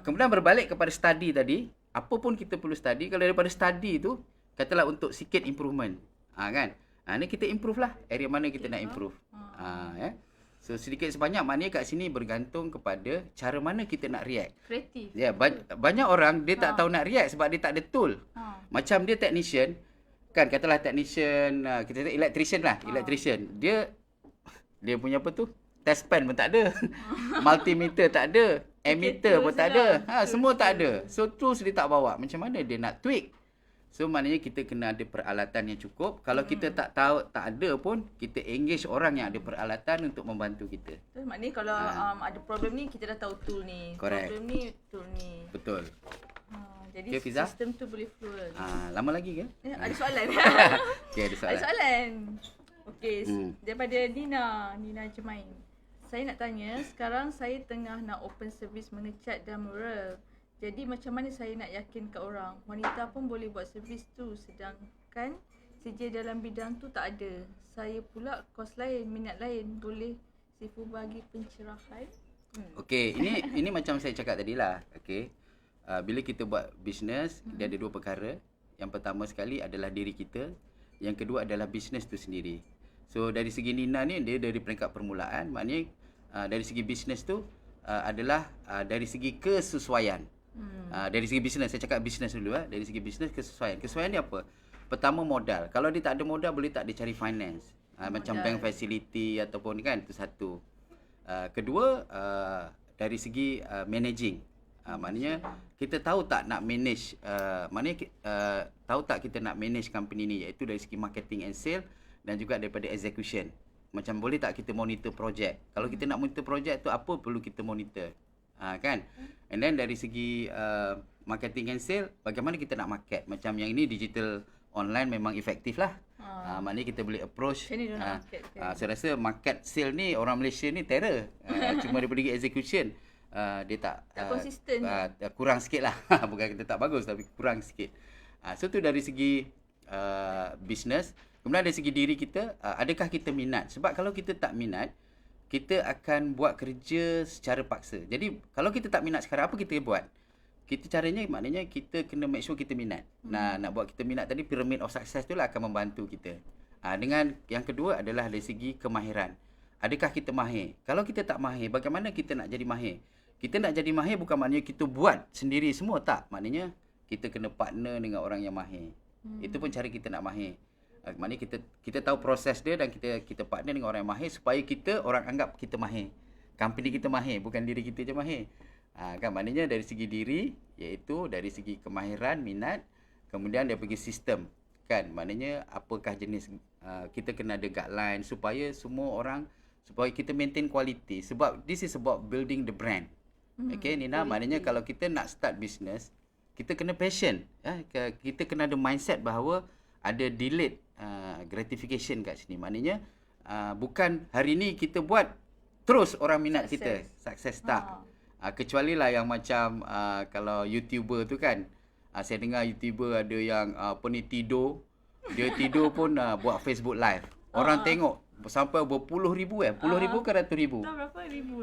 Kemudian berbalik kepada study tadi, apa pun kita perlu study. Kalau daripada study tu, katalah untuk sikit improvement. Kan? Ni kita improve lah. Area mana kita nak improve. Ya. So sedikit sebanyak maknanya kat sini bergantung kepada cara mana kita nak react. Kreatif. Ya, banyak orang dia tak tahu nak react sebab dia tak ada tool. Macam dia technician, kan katalah technician, kita kata electrician lah, electrician. Dia punya apa tu? Test pen pun tak ada. Multimeter tak ada. Ammeter pun tak ada. Semua tak ada. So tools dia tak bawa. Macam mana dia nak tweak? So maknanya kita kena ada peralatan yang cukup. Kalau kita tak tahu, tak ada pun, kita engage orang yang ada peralatan untuk membantu kita. Terus maknanya kalau ada problem ni, kita dah tahu tool ni. Correct. Problem ni, tool ni. Betul. Jadi Okay, Fiza? sistem tu boleh flow lagi. Lama lagi ke? Ada soalan? Okay, ada soalan. Ada soalan. Okey, daripada Nina Jemain. Saya nak tanya, sekarang saya tengah nak open service mengecat dan mural. Jadi macam mana saya nak yakin kat orang, wanita pun boleh buat servis tu sedangkan CJ dalam bidang tu tak ada. Saya pula kos lain, minat lain. Boleh Sifu bagi pencerahan? Okey, ini macam saya cakap tadi lah. Okey. Bila kita buat bisnes, dia ada dua perkara. Yang pertama sekali adalah diri kita. Yang kedua adalah bisnes tu sendiri. So dari segi Nina ni, dia dari peringkat permulaan. Maknanya dari segi bisnes tu adalah dari segi kesesuaian. Dari segi bisnes, saya cakap bisnes dulu. Dari segi bisnes, kesesuaian. Kesesuaian ni apa? Pertama modal. Kalau dia tak ada modal, boleh tak dia cari finance. Macam bank facility ataupun kan, itu satu. Kedua, dari segi managing. Maknanya kita tahu tak nak manage, maknanya tahu tak kita nak manage company ni, iaitu dari segi marketing and sale dan juga daripada execution. Macam boleh tak kita monitor projek. Kalau kita nak monitor projek tu, apa perlu kita monitor. Kan? And then dari segi marketing and sale, bagaimana kita nak market. Macam yang ini digital online memang efektif lah. Maknanya kita boleh approach. Saya rasa market sale ni orang Malaysia ni terror. Cuma daripada segi execution dia tak konsisten. Kurang sikit lah. Bukan kita tak bagus, tapi kurang sikit. So tu dari segi business. Kemudian dari segi diri kita, adakah kita minat? Sebab kalau kita tak minat, kita akan buat kerja secara paksa. Jadi kalau kita tak minat sekarang, apa kita buat? Kita caranya maknanya kita kena make sure kita minat. Nak buat kita minat tadi, pyramid of success tu lah akan membantu kita. Dengan yang kedua adalah dari segi kemahiran. Adakah kita mahir? Kalau kita tak mahir, bagaimana kita nak jadi mahir? Kita nak jadi mahir bukan maknanya kita buat sendiri semua, tak. Maknanya kita kena partner dengan orang yang mahir. Itu pun cara kita nak mahir. Maknanya kita tahu proses dia dan kita partner dengan orang yang mahir supaya orang anggap kita mahir. Company kita mahir, bukan diri kita je mahir. Kan maknanya dari segi diri, iaitu dari segi kemahiran, minat, kemudian dari segi sistem. Kan maknanya apakah jenis, kita kena ada guideline supaya semua orang, supaya kita maintain quality. Sebab this is about building the brand. Okay Nina, maknanya kalau kita nak start business, kita kena passion. Kita kena ada mindset bahawa ada delayed gratification kat sini. Maknanya bukan hari ni kita buat terus orang minat kita. Success tak. Kecuali lah yang macam kalau YouTuber tu kan, saya dengar YouTuber ada yang tidur. Dia tidur pun buat Facebook live. Orang tengok sampai berpuluh ribu puluh ribu ke ratus ribu? Tak berapa ribu?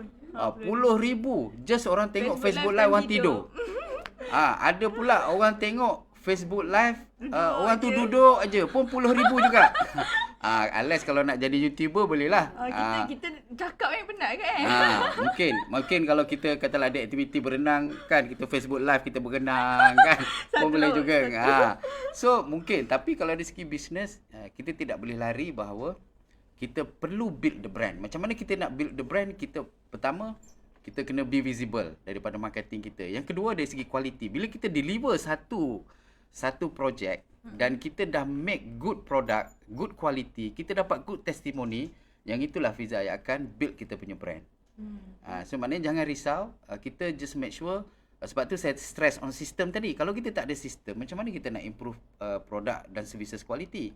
Puluh ribu. Just orang tengok Facebook live orang tidur. Ada pula orang tengok Facebook live orang tu duduk aja pun puluh ribu juga. Unless kalau nak jadi YouTuber boleh lah. Kita cakap yang penat kan? Mungkin kalau kita katalah ada aktiviti berenang kan, kita Facebook live kita berenang kan. Pun boleh juga. So mungkin, tapi kalau dari segi bisnes, kita tidak boleh lari bahawa kita perlu build the brand. Macam mana kita nak build the brand? Pertama, kita kena be visible daripada marketing kita. Yang kedua dari segi quality. Bila kita deliver satu projek dan kita dah make good product, good quality, kita dapat good testimony, yang itulah Fiza yang akan build kita punya brand. So maknanya jangan risau, kita just make sure Sebab tu saya stress on sistem tadi. Kalau kita tak ada sistem, macam mana kita nak improve produk dan services quality?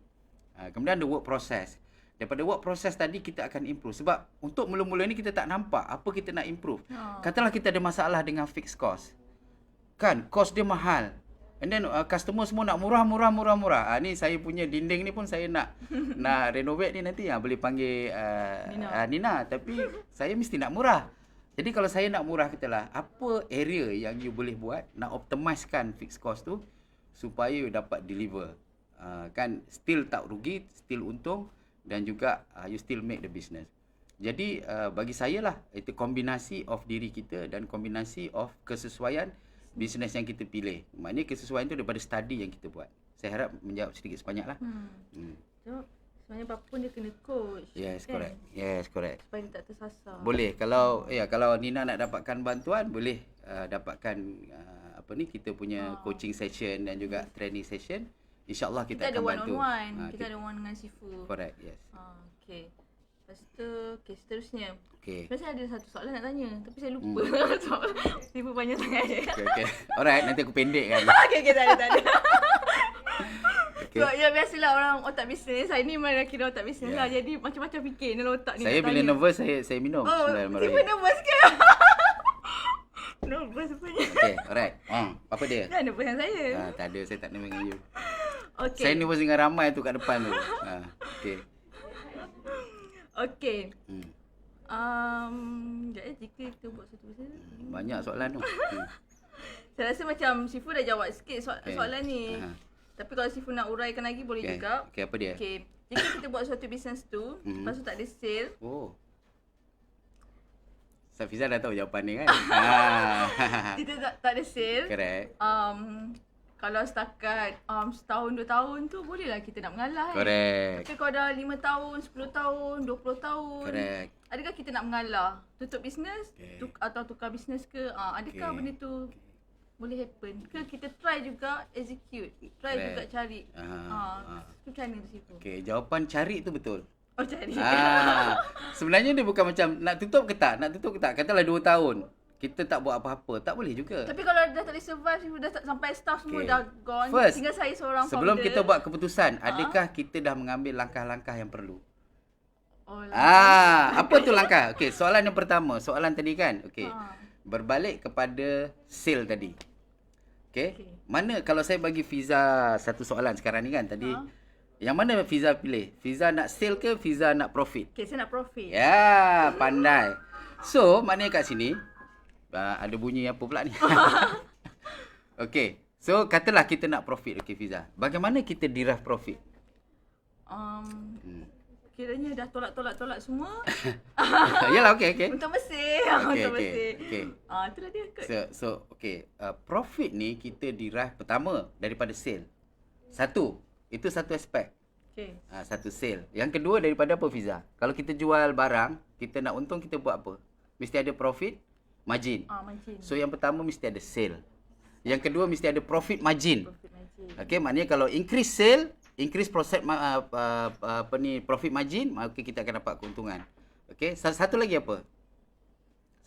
Kemudian ada work process. Daripada work process tadi kita akan improve. Sebab untuk mula-mula ni kita tak nampak apa kita nak improve. Katalah kita ada masalah dengan fixed cost. Kan, cost dia mahal. And then customer semua nak murah. Ni saya punya dinding ni pun saya nak renovate ni nanti. Boleh panggil Nina. Tapi saya mesti nak murah. Jadi kalau saya nak murah, katalah apa area yang you boleh buat nak optimizekan fixed cost tu supaya you dapat deliver. Kan still tak rugi, still untung dan juga you still make the business. Jadi bagi saya lah itu kombinasi of diri kita dan kombinasi of kesesuaian bisnes yang kita pilih. Maknanya kesesuaian tu daripada study yang kita buat. Saya harap menjawab sedikit sebanyak lah. So, sebenarnya apa pun dia kena coach. Yes, kan? correct. Yes, correct. Supaya dia tak tersasar. Boleh kalau kalau Nina nak dapatkan bantuan boleh dapatkan kita punya coaching session dan juga training session. InsyaAllah kita ada akan bantu. one-on-one. Kita ada one dengan Sifu. Correct, yes. Okay. Lepas tu, seterusnya. Okay. Sebenarnya saya ada satu soalan nak tanya. Tapi saya lupa. Sifu banyak sangat. Okay. Alright, nanti aku pendek kan. Okay, tak ada. Okay. So, ya biasalah orang otak bisnes. Saya ni mana kira otak bisnes lah. Jadi macam-macam fikir dalam otak ni. Saya bila nervous, saya minum. Sifu nervous ke? Nervous punya. Okay, alright. Apa dia? Jangan nervous dengan saya. Tak ada, saya tak nervous dengan you. Okay. Saya nervous dengan ramai tu kat depan tu. Okay. Okay. Jika kita buat satu benda. Banyak soalan tu. Saya rasa macam Sifu dah jawab sikit soalan ni. Tapi kalau Sifu nak uraikan lagi boleh juga. Okay, apa dia? Okay. Jika kita buat suatu bisnes tu, lepas tu tak ada sale. Oh. Safiza dah tahu jawapan ni kan? Kita tak ada sale. Correct. Kalau setakat setahun 2 tahun tu bolehlah kita nak mengalah kan. Correct. Tapi kalau dah 5 tahun, 10 tahun, 20 tahun. Correct. Adakah kita nak mengalah? Tutup bisnes atau tukar bisnes ke? Adakah benda tu boleh happen? Ke kita try juga execute. Try juga cari. Macam mana tu Sifu? Okay, jawapan cari tu betul. Oh cari. Sebenarnya dia bukan macam nak tutup ke tak? Katalah 2 tahun. Kita tak buat apa-apa, tak boleh juga. Tapi kalau dah tak boleh survive, dah tak, sampai staff semua dah gone, First, tinggal saya seorang sebelum founder. kita buat keputusan, adakah kita dah mengambil langkah-langkah yang perlu? Oh, apa tu langkah? Okey, soalan yang pertama, soalan tadi kan. Okey. Berbalik kepada sale tadi. Okey. Mana kalau saya bagi Fiza satu soalan sekarang ni kan tadi. Yang mana Fiza pilih? Fiza nak sale ke Fiza nak profit? Okay, saya nak profit. Ya, pandai. So, maknanya kat sini ada bunyi apa pula ni? Okey. So, katalah kita nak profit. Okey, Fiza. Bagaimana kita derive profit? Kiranya dah tolak semua. Yalah, okey. Untuk mesin. Untuk mesin. Okey. Itulah dia kot. So okey. Profit ni kita derive pertama daripada sale. Itu satu aspek. Okey. Satu sale. Yang kedua daripada apa, Fiza? Kalau kita jual barang, kita nak untung, kita buat apa? Mesti ada profit, margin. Margin. So yang pertama mesti ada sale. Yang kedua mesti ada profit margin. Profit margin. Okey, maknanya kalau increase sale, increase profit margin, maka kita akan dapat keuntungan. Okey, satu lagi apa?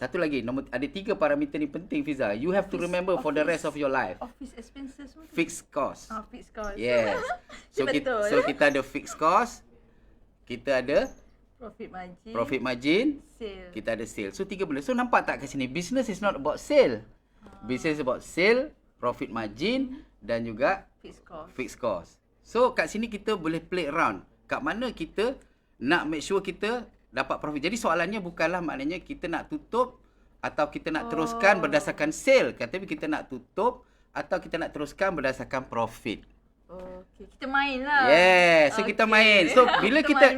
Ada 3 parameter ni penting, Fiza. You have to remember for the rest of your life. Office expenses. Fixed cost. Fixed cost. Yes. So kita ada fixed cost, kita ada profit margin, sale. kita ada sale. So 3 benda. So nampak tak kat sini, business is not about sale. Business is about sale, profit margin dan juga fixed cost. So kat sini kita boleh play around. Kat mana kita nak make sure kita dapat profit. Jadi soalannya bukanlah maknanya kita nak tutup atau kita nak teruskan berdasarkan sale. Tapi kita nak tutup atau kita nak teruskan berdasarkan profit. Okay. Kita main lah. Yes, so kita main. So bila kita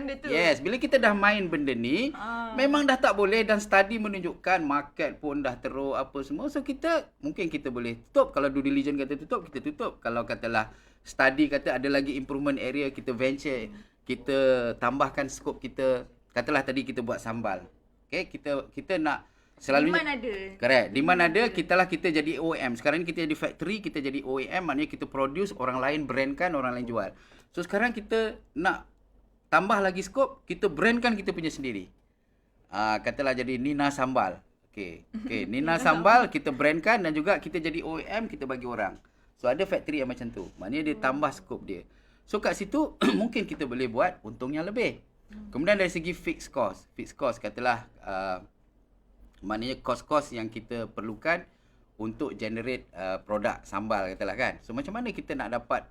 bila kita dah main benda ni, memang dah tak boleh dan study menunjukkan market pun dah teruk apa semua. So mungkin kita boleh tutup. Kalau due diligence kata tutup, kita tutup. Kalau katalah study kata ada lagi improvement area, kita venture, kita tambahkan scope kita. Katalah tadi kita buat sambal. Okay, kita nak selalunya demand ada. Correct. Demand ada, kita jadi OEM. Sekarang ni kita jadi factory, kita jadi OEM, maknanya kita produce, orang lain brandkan, orang lain jual. So sekarang kita nak tambah lagi skop, kita brandkan kita punya sendiri. Katalah jadi Nina Sambal. Okey, Nina Sambal kita brandkan dan juga kita jadi OEM, kita bagi orang. So ada factory yang macam tu. Maknanya dia tambah skop dia. So kat situ mungkin kita boleh buat untung yang lebih. Kemudian dari segi fixed cost. Fixed cost katalah maknanya kos-kos yang kita perlukan untuk generate produk sambal katalah kan. So macam mana kita nak dapat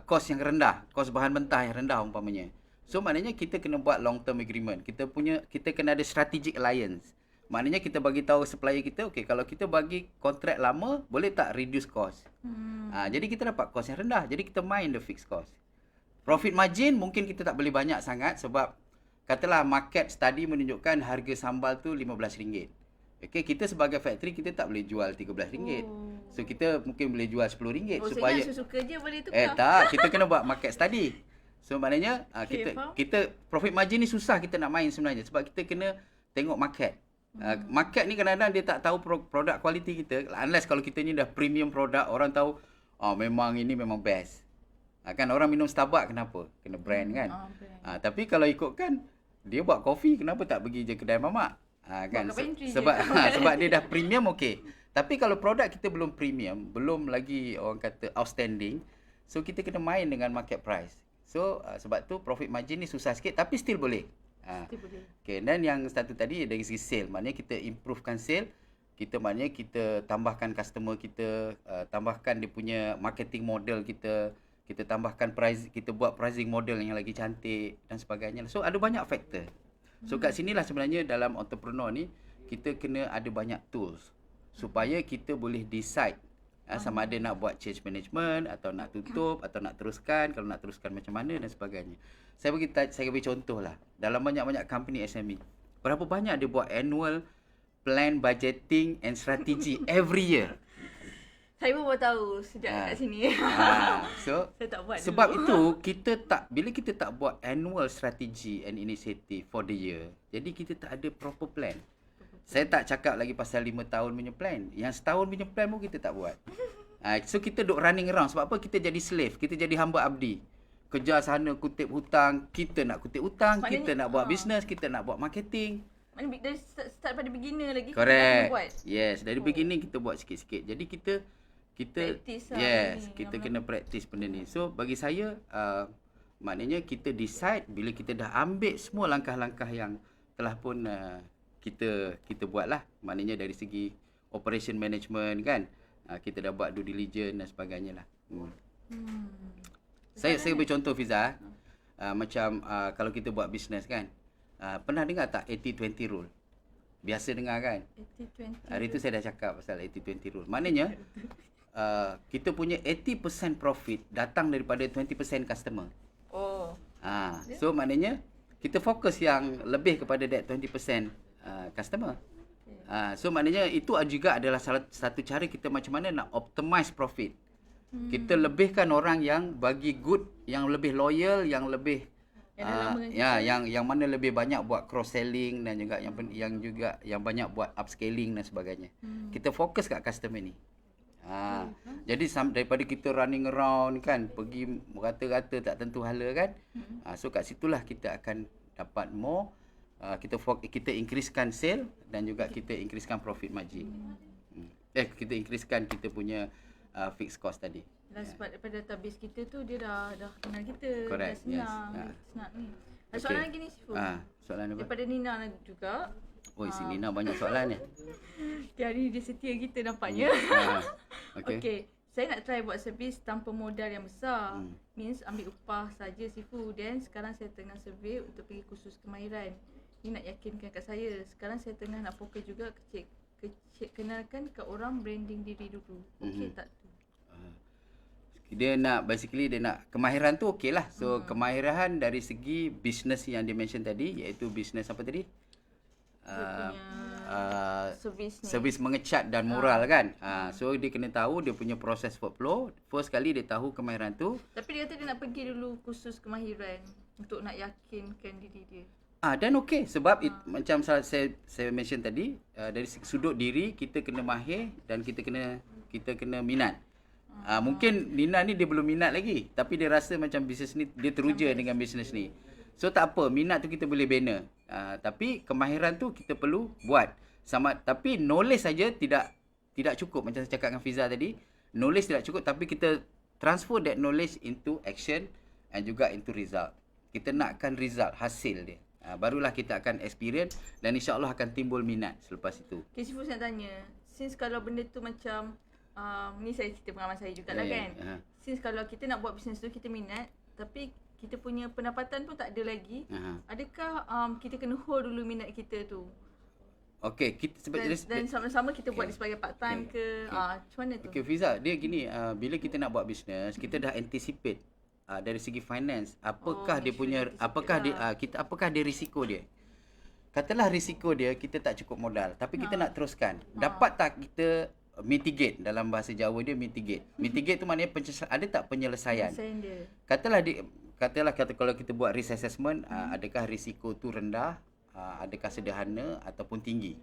kos yang rendah, kos bahan mentah yang rendah umpamanya. So maknanya kita kena buat long term agreement. Kita kena ada strategic alliance. Maknanya kita bagi tahu supplier kita, okey kalau kita bagi kontrak lama, boleh tak reduce cost? Jadi kita dapat kos yang rendah. Jadi kita main the fixed cost. Profit margin mungkin kita tak boleh banyak sangat sebab katalah market study menunjukkan harga sambal tu RM15. Okey, kita sebagai factory kita tak boleh jual RM13. So kita mungkin boleh jual RM10 supaya suka je boleh tukar. tak, kita kena buat market study. So maknanya Okay, faham. kita profit margin ni susah kita nak main sebenarnya sebab kita kena tengok market. Market ni kadang-kadang dia tak tahu produk kualiti kita unless kalau kita ni dah premium produk, orang tahu memang ini memang best. Kan orang minum Starbucks kenapa? Kena brand kan. Brand. Tapi kalau ikutkan dia buat kopi kenapa tak pergi je kedai mamak? Kan Buat kat pantry je. sebab dia dah premium okey. Tapi kalau produk kita belum premium, belum lagi orang kata outstanding, so kita kena main dengan market price. So sebab tu profit margin ni susah sikit tapi still boleh. Mesti boleh. Okay, dan yang satu tadi dari segi sale, maknanya kita improvekan sale, maknanya kita tambahkan customer kita, tambahkan dia punya marketing model kita tambahkan price, kita buat pricing model yang lagi cantik dan sebagainya. So ada banyak faktor. So kat sinilah sebenarnya dalam entrepreneur ni kita kena ada banyak tools supaya kita boleh decide sama ada nak buat change management atau nak tutup atau nak teruskan, kalau nak teruskan macam mana dan sebagainya. Saya bagi contoh lah. Dalam banyak-banyak company SME, berapa banyak dia buat annual plan budgeting and strategy every year. Saya pun baru tahu sejak kat sini. So Saya tak buat sebab dulu. itu bila kita tak buat annual strategy and initiative for the year, jadi kita tak ada proper plan. Saya tak cakap lagi pasal 5 tahun punya plan. Yang setahun punya plan pun kita tak buat. So kita duk running around. Sebab apa? Kita jadi slave. Kita jadi hamba abdi. Kejar sana kutip hutang. Kita nak kutip hutang. Maknanya, kita nak buat business. Kita nak buat marketing. Mana dari start pada beginner lagi kita Correct. kena buat. Yes. Dari beginning kita buat sikit-sikit. Jadi kita Practice lah yes, ni, kita lama-lama. kena practice benda ni. So bagi saya maknanya kita decide bila kita dah ambil semua langkah-langkah yang telah pun kita buat lah. Maknanya dari segi operation management kan. Kita dah buat due diligence dan sebagainya lah. Saya beri contoh Fiza. Macam kalau kita buat business kan. Pernah dengar tak 80-20 rule? Biasa dengar kan? 80-20. Hari tu saya dah cakap pasal 80-20 rule. Maknanya kita punya 80% profit datang daripada 20% customer. Oh. So maknanya kita fokus yang lebih kepada that 20% customer. So maknanya itu juga adalah salah satu cara kita macam mana nak optimize profit. Kita lebihkan orang yang bagi good, yang lebih loyal, yang lebih yang mana lebih banyak buat cross selling dan juga yang banyak buat upscaling dan sebagainya. Kita fokus kat customer ni. Jadi daripada kita running around kan, pergi rata-rata tak tentu hala kan. So kat situlah kita akan dapat more. Kita increasekan sale dan juga kita increasekan profit margin. Kita increasekan kita punya fixed cost tadi. Dan sebab daripada database kita tu dia dah kenal kita. Correct, Dah senang. yes. Senang ni. Okay. Soalan lagi ni Sifu. Soalan apa? Daripada Nina juga. Si Nina banyak soalan ni. Dia hari ni dia setia kita nampaknya. Okay. Okay. Saya nak try buat servis tanpa modal yang besar. Means ambil upah saja Sifu. Dan sekarang saya tengah survey untuk pergi kursus kemahiran. Ni nak yakinkan kat saya. Sekarang saya tengah nak fokus juga kenalkan ke orang branding diri dulu. Okey tak tu? Dia nak kemahiran tu okey lah. So kemahiran dari segi business yang dia mention tadi, iaitu business apa tadi? Servis ni. Servis mengecat dan mural kan. So dia kena tahu dia punya proses workflow. First kali dia tahu kemahiran tu. Tapi dia kata dia nak pergi dulu kursus kemahiran untuk nak yakinkan diri dia. Dan okey sebab macam saya mention tadi, dari sudut diri kita kena mahir dan kita kena minat. Mungkin Nina ni dia belum minat lagi, tapi dia rasa macam bisnes ni dia teruja dengan bisnes ni. So tak apa, minat tu kita boleh bina. Tapi kemahiran tu kita perlu buat. Tapi knowledge saja tidak cukup. Macam saya cakap dengan Fiza tadi, knowledge tidak cukup, tapi kita transfer that knowledge into action and juga into result. Kita nakkan result, hasil dia. Barulah kita akan experience dan insya-Allah akan timbul minat selepas itu. Okay, Syifu saya tanya. Since kalau benda tu macam ni saya cerita pengalaman saya jugalah kan. Since kalau kita nak buat bisnes tu kita minat tapi kita punya pendapatan pun tak ada lagi. Adakah kita kena hold dulu minat kita tu? Okey, dan sama-sama kita buat dia sebagai part time ke macam mana tu? Okey Fiza, dia gini, bila kita nak buat bisnes, kita dah anticipate dari segi finance, apakah dia punya apakah dia risiko dia. Katalah risiko dia kita tak cukup modal, tapi kita nak teruskan. Dapat tak kita mitigate, dalam bahasa Jawa dia mitigate. Mitigate tu maknanya ada tak penyelesaian? Dia. Katalah kalau kita buat risk assessment, adakah risiko tu rendah, adakah sederhana ataupun tinggi.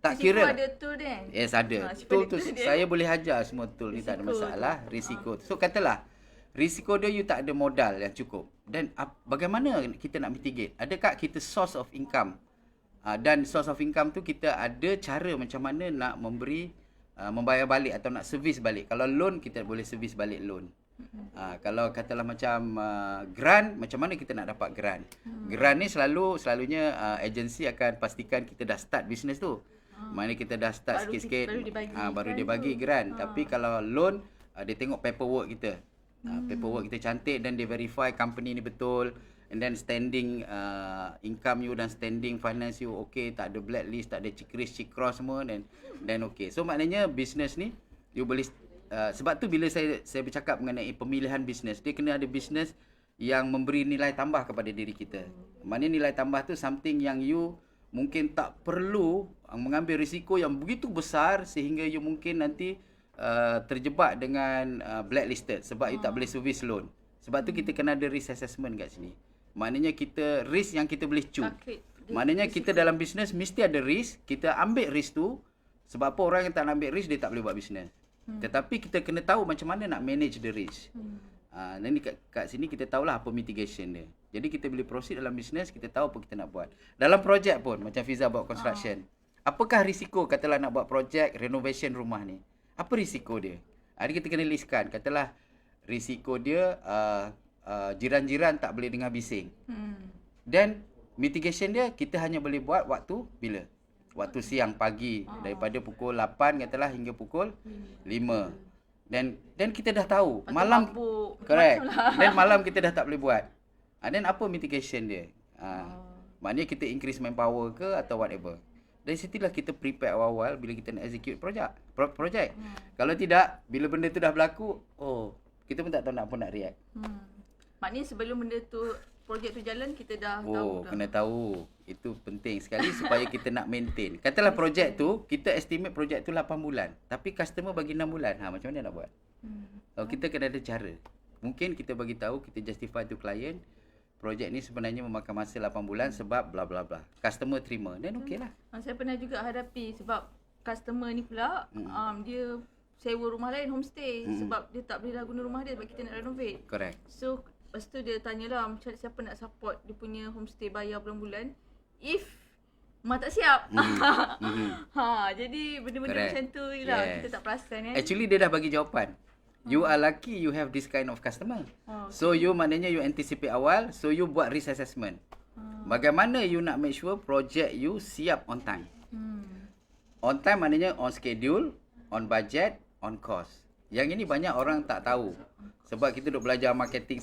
Tak risiko kira. Ada tool dia. Yes, ada. Tool tu saya boleh ajar semua tool ni, tak ada masalah. Risiko. So katalah risiko dia you tak ada modal yang cukup. Dan bagaimana kita nak mitigate? Adakah kita source of income? Dan source of income tu kita ada cara macam mana nak membayar balik atau nak servis balik. Kalau loan kita boleh servis balik loan. Kalau katalah macam grant, macam mana kita nak dapat grant? Grant ni selalunya agensi akan pastikan kita dah start business tu. Mana kita dah start sikit-sikit baru dia bagi grant. Tapi kalau loan dia tengok paperwork kita. Paperwork kita cantik dan dia verify company ni betul, and then standing income you dan standing finance you okay, tak ada blacklist, tak ada check cross semua, dan okay. So maknanya business ni you boleh sebab tu bila saya bercakap mengenai pemilihan bisnes, dia kena ada bisnes yang memberi nilai tambah kepada diri kita. Maknanya nilai tambah tu something yang you mungkin tak perlu mengambil risiko yang begitu besar sehingga you mungkin nanti terjebak dengan blacklisted sebab you tak boleh service loan. Sebab tu kita kena ada risk assessment kat sini. Maknanya kita risk yang kita boleh choose. Maknanya kita dalam bisnes mesti ada risk, kita ambil risk tu. Sebab apa orang yang tak nak ambil risk dia tak boleh buat bisnes. Tetapi kita kena tahu macam mana nak manage the risk. Dan kat sini kita tahulah apa mitigation dia. Jadi kita boleh proceed dalam bisnes, kita tahu apa kita nak buat. Dalam projek pun, macam Fiza buat construction. Apakah risiko katalah nak buat projek renovation rumah ni? Apa risiko dia? Jadi kita kena listkan. Katalah risiko dia jiran-jiran tak boleh dengar bising. Dan mitigation dia kita hanya boleh buat waktu bila? Waktu siang pagi daripada pukul 8 katalah hingga pukul 5. Dan kita dah tahu malam correct. Dan malam kita dah tak boleh buat. Dan apa mitigation dia? Maknanya kita increase manpower ke atau whatever. Dari situlah kita prepare awal-awal bila kita nak execute projek. Kalau tidak, bila benda tu dah berlaku, kita pun tak tahu nak apa nak react. Maknanya sebelum benda tu projek tu jalan kita dah tahu dah. Kena tahu. Itu penting sekali supaya kita nak maintain. Katalah projek tu, kita estimate projek tu 8 bulan. Tapi customer bagi 6 bulan. Macam mana nak buat? Kita kena ada cara. Mungkin kita bagi tahu, kita justify tu klien, projek ni sebenarnya memakan masa 8 bulan sebab bla bla bla. Customer terima. Dan okey lah. Saya pernah juga hadapi sebab customer ni pula dia sewa rumah lain, homestay. Sebab dia tak boleh lah guna rumah dia sebab kita nak renovate. Correct. So lepas tu dia tanyalah macam siapa nak support dia punya homestay bayar bulan-bulan if mak tak siap. Jadi benda-benda macam tu lah kita tak perasan kan. Actually dia dah bagi jawapan. You are lucky you have this kind of customer. So you maknanya you anticipate awal, so you buat risk assessment. Bagaimana you nak make sure project you siap on time. On time maknanya on schedule, on budget, on cost. Yang ini banyak orang tak tahu. Sebab kita duk belajar marketing,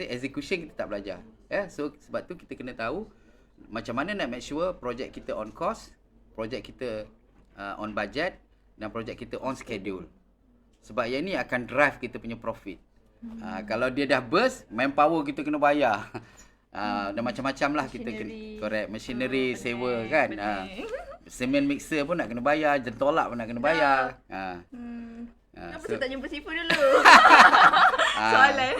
execution kita tak belajar. So sebab tu kita kena tahu macam mana nak make sure project kita on cost, project kita on budget dan project kita on schedule. Sebab yang ni akan drive kita punya profit. Kalau dia dah burst, manpower kita kena bayar. Dan macam-macam lah kita kena. Correct. Machinery sewa kan. Cement mixer pun nak kena bayar. Jentolak pun nak kena bayar. Kenapa saya tak jumpa Syifu dulu? Soalan.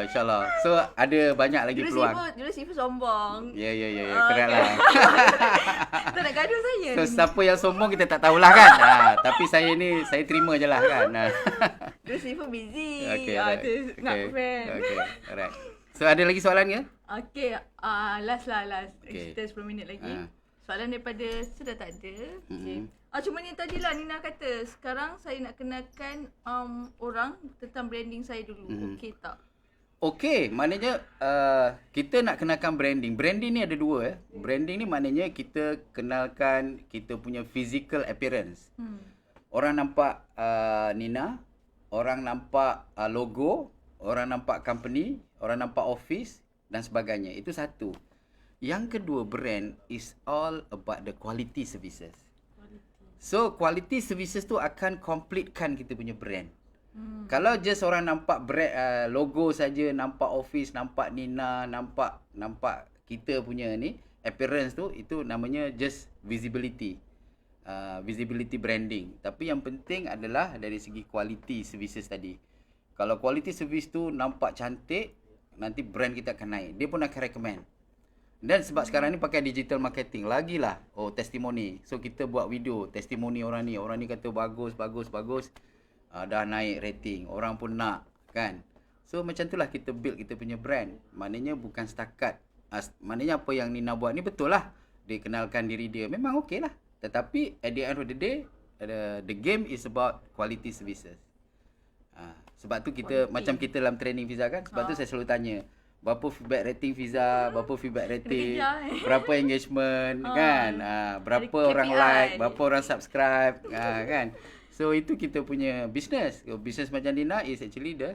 InsyaAllah. So ada banyak lagi peluang. Dulu Syifu sombong. Ya. Keren lah. Tak nak gaduh saya. So siapa yang sombong kita tak tahulah kan. Tapi saya ni, saya terima je lah kan. Dulu Syifu busy. Alright. Nak friend. Alright. So ada lagi soalan ke? Last. Okay. Kita 10 minit lagi. soalan daripada sudah tak ada. Okay. Cuma ni tadilah Nina kata, sekarang saya nak kenalkan orang tentang branding saya dulu. Okey tak? Okey, maknanya kita nak kenalkan branding. Branding ni ada dua. Branding ni maknanya kita kenalkan kita punya physical appearance. Orang nampak Nina, orang nampak logo, orang nampak company, orang nampak office dan sebagainya. Itu satu. Yang kedua, brand is all about the quality services. So, quality services tu akan completekan kita punya brand. Kalau just orang nampak brand, logo saja, nampak office, nampak Nina, nampak kita punya ni appearance tu, itu namanya just visibility. Visibility branding. Tapi yang penting adalah dari segi quality services tadi. Kalau quality service tu nampak cantik, nanti brand kita akan naik. Dia pun akan recommend. Dan sebab sekarang ni pakai digital marketing, lagilah testimoni. So kita buat video testimoni orang ni kata bagus. Dah naik rating, orang pun nak, kan. So macam itulah kita build kita punya brand. Maknanya bukan setakat maknanya apa yang Nina buat ni betul lah, dia kenalkan diri dia, memang okey lah. Tetapi at the end of the day, the game is about quality services. Sebab tu kita macam kita dalam training Fiza kan, sebab tu saya selalu tanya, berapa feedback rating Fiza, berapa feedback rating, berapa engagement, kan, berapa orang like, berapa orang subscribe, kan. So itu kita punya business. Business macam Nina is actually the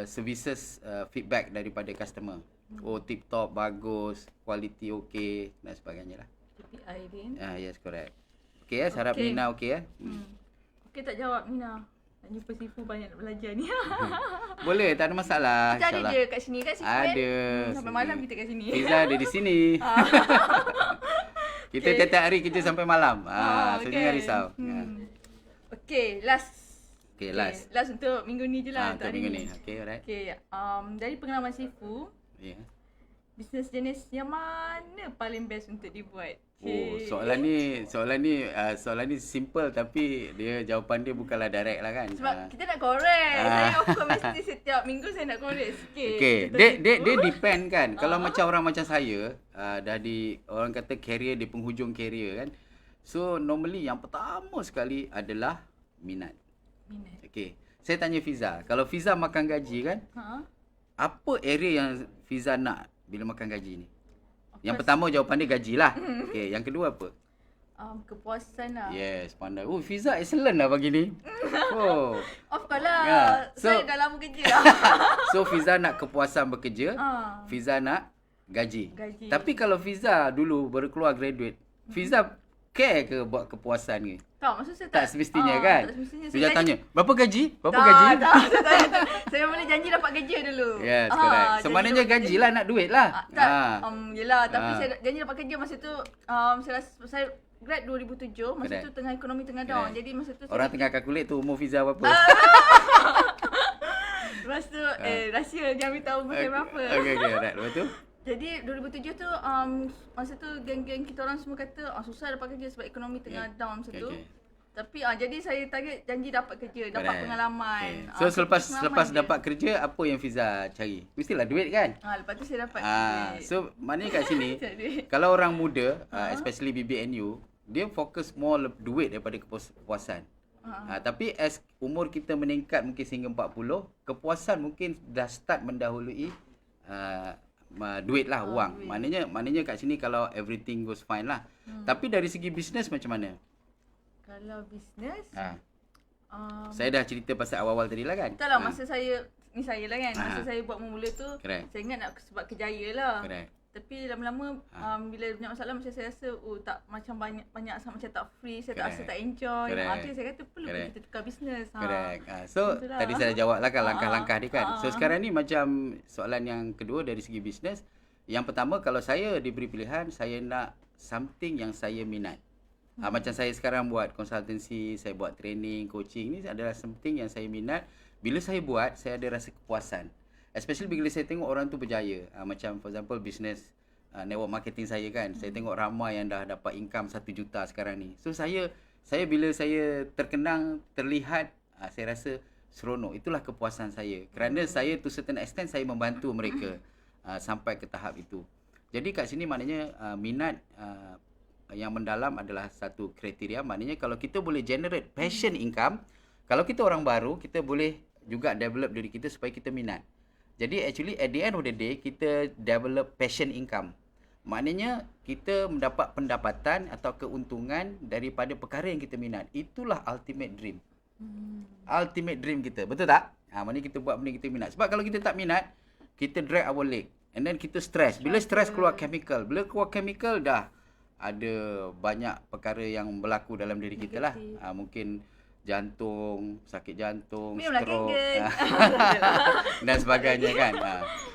services feedback daripada customer. Tip top, bagus, quality okay dan sebagainya lah. KPI Din. Yes, correct. Okay saya harap Nina okay Okay tak jawab Nina. Nak jumpa Sifu, banyak nak belajar ni. Boleh, tak ada masalah. Kita ada je kat sini kan Sifu? Ada. Sampai malam kita kat sini. Fiza ada di sini. Kita tiap hari kerja sampai malam. So jangan risau. Okay, last. Okay, last. Last untuk minggu ni je lah. Untuk minggu ni. Okay, alright. Okay, dari pengalaman Sifu, bisnes jenis yang mana paling best untuk dibuat? Soalan ni simple tapi dia jawapan dia bukanlah direct lah kan. Sebab kita nak correct. Saya of course mesti setiap minggu saya nak correct sikit. Okay, dia depend kan. Kalau macam orang macam saya, dah orang kata career di penghujung career kan. So normally yang pertama sekali adalah minat. Okay, saya tanya Fiza, kalau Fiza makan gaji kan, apa area yang Fiza nak bila makan gaji ni? Yang pertama jawapan dia gaji lah. Okay, yang kedua apa? Kepuasan lah. Yes, pandai. Fiza excellent lah pagi ni. Of course lah. Saya dah lama kerja lah. So Fiza nak kepuasan bekerja, Fiza nak gaji. Tapi kalau Fiza dulu baru keluar graduate, Fiza care ke buat kepuasan ke? Tak, maksud saya tak semestinya kan? Tak semestinya. Fiza tanya, berapa gaji? Berapa gaji? Saya boleh janji dapat kerja dulu. Yes, correct. So maknanya gaji lah, nak duit lah. Yelah, tapi saya janji dapat kerja masa tu, saya grad 2007, masa tu tengah ekonomi tengah down. Jadi masa tu orang tengah calculate tu umur Fiza berapa. Lepas tu, rahsia jangan beritahu umur saya berapa. Okay, alright. Lepas tu? Jadi 2007 tu masa tu geng-geng kita orang semua kata susah dapat kerja sebab ekonomi tengah down masa tu. Tapi jadi saya target janji dapat kerja, dapat pengalaman. So selepas dapat kerja, apa yang Fiza cari? Mestilah duit kan? Lepas tu saya dapat duit. So maknanya kat sini kalau orang muda, especially BBNU, dia fokus more duit daripada kepuasan. Tapi as umur kita meningkat mungkin sehingga 40, kepuasan mungkin dah start mendahului duit lah, wang. Maknanya kat sini kalau everything goes fine lah. Tapi dari segi bisnes macam mana? Kalau bisnes, saya dah cerita pasal awal-awal tadi lah kan. Betul lah, masa saya lah kan, masa saya buat mula tu, saya ingat nak sebab kejaya lah. Tapi lama-lama bila banyak masalah, macam saya rasa tak macam banyak macam tak free, saya tak rasa tak enjoy. Tu saya kata perlu kita tukar bisnes. So tadi saya dah jawab lah kan langkah-langkah dia kan. So sekarang ni macam soalan yang kedua dari segi bisnes. Yang pertama, kalau saya diberi pilihan, saya nak something yang saya minat. Macam saya sekarang buat konsultansi, saya buat training, coaching, ni adalah something yang saya minat. Bila saya buat, saya ada rasa kepuasan. Especially bila saya tengok orang tu berjaya. Macam for example business network marketing saya kan. Saya tengok ramai yang dah dapat income 1 juta sekarang ni. So saya bila saya terkenang, terlihat, saya rasa seronok. Itulah kepuasan saya. Kerana saya to certain extent saya membantu mereka sampai ke tahap itu. Jadi kat sini maknanya minat yang mendalam adalah satu kriteria. Maknanya kalau kita boleh generate passion income, kalau kita orang baru, kita boleh juga develop diri kita supaya kita minat. Jadi actually at the end of the day, kita develop passion income. Maknanya kita mendapat pendapatan atau keuntungan daripada perkara yang kita minat. Itulah ultimate dream. Ultimate dream kita. Betul tak? Maknanya kita buat benda yang kita minat. Sebab kalau kita tak minat, kita drag our leg. And then kita stress. Bila stress keluar chemical. Bila keluar chemical dah ada banyak perkara yang berlaku dalam diri kita lah. Mungkin jantung, sakit jantung, Minumlah stroke Kangen. dan sebagainya kan.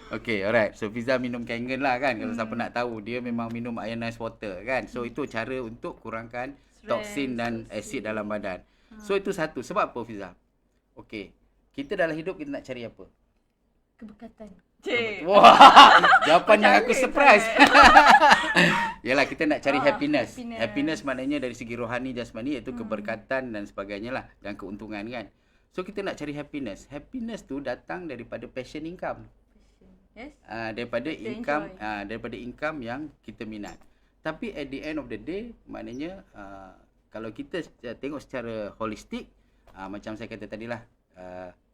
Okay, alright. So Fiza minum Kangen lah kan. Kalau siapa nak tahu, dia memang minum ionized water kan. So itu cara untuk kurangkan toksin dan asid dalam badan. So itu satu. Sebab apa Fiza? Okay, kita dalam hidup kita nak cari apa? Keberkatan. Wah, jawapan yang aku surprise. Yalah, kita nak cari happiness. Happiness maknanya dari segi rohani, jasmani, iaitu keberkatan dan sebagainya lah, dan keuntungan kan. So kita nak cari happiness. Happiness tu datang daripada passion income. Yes. Daripada income yang kita minat. Tapi at the end of the day, maknanya kalau kita tengok secara holistik, macam saya kata tadilah,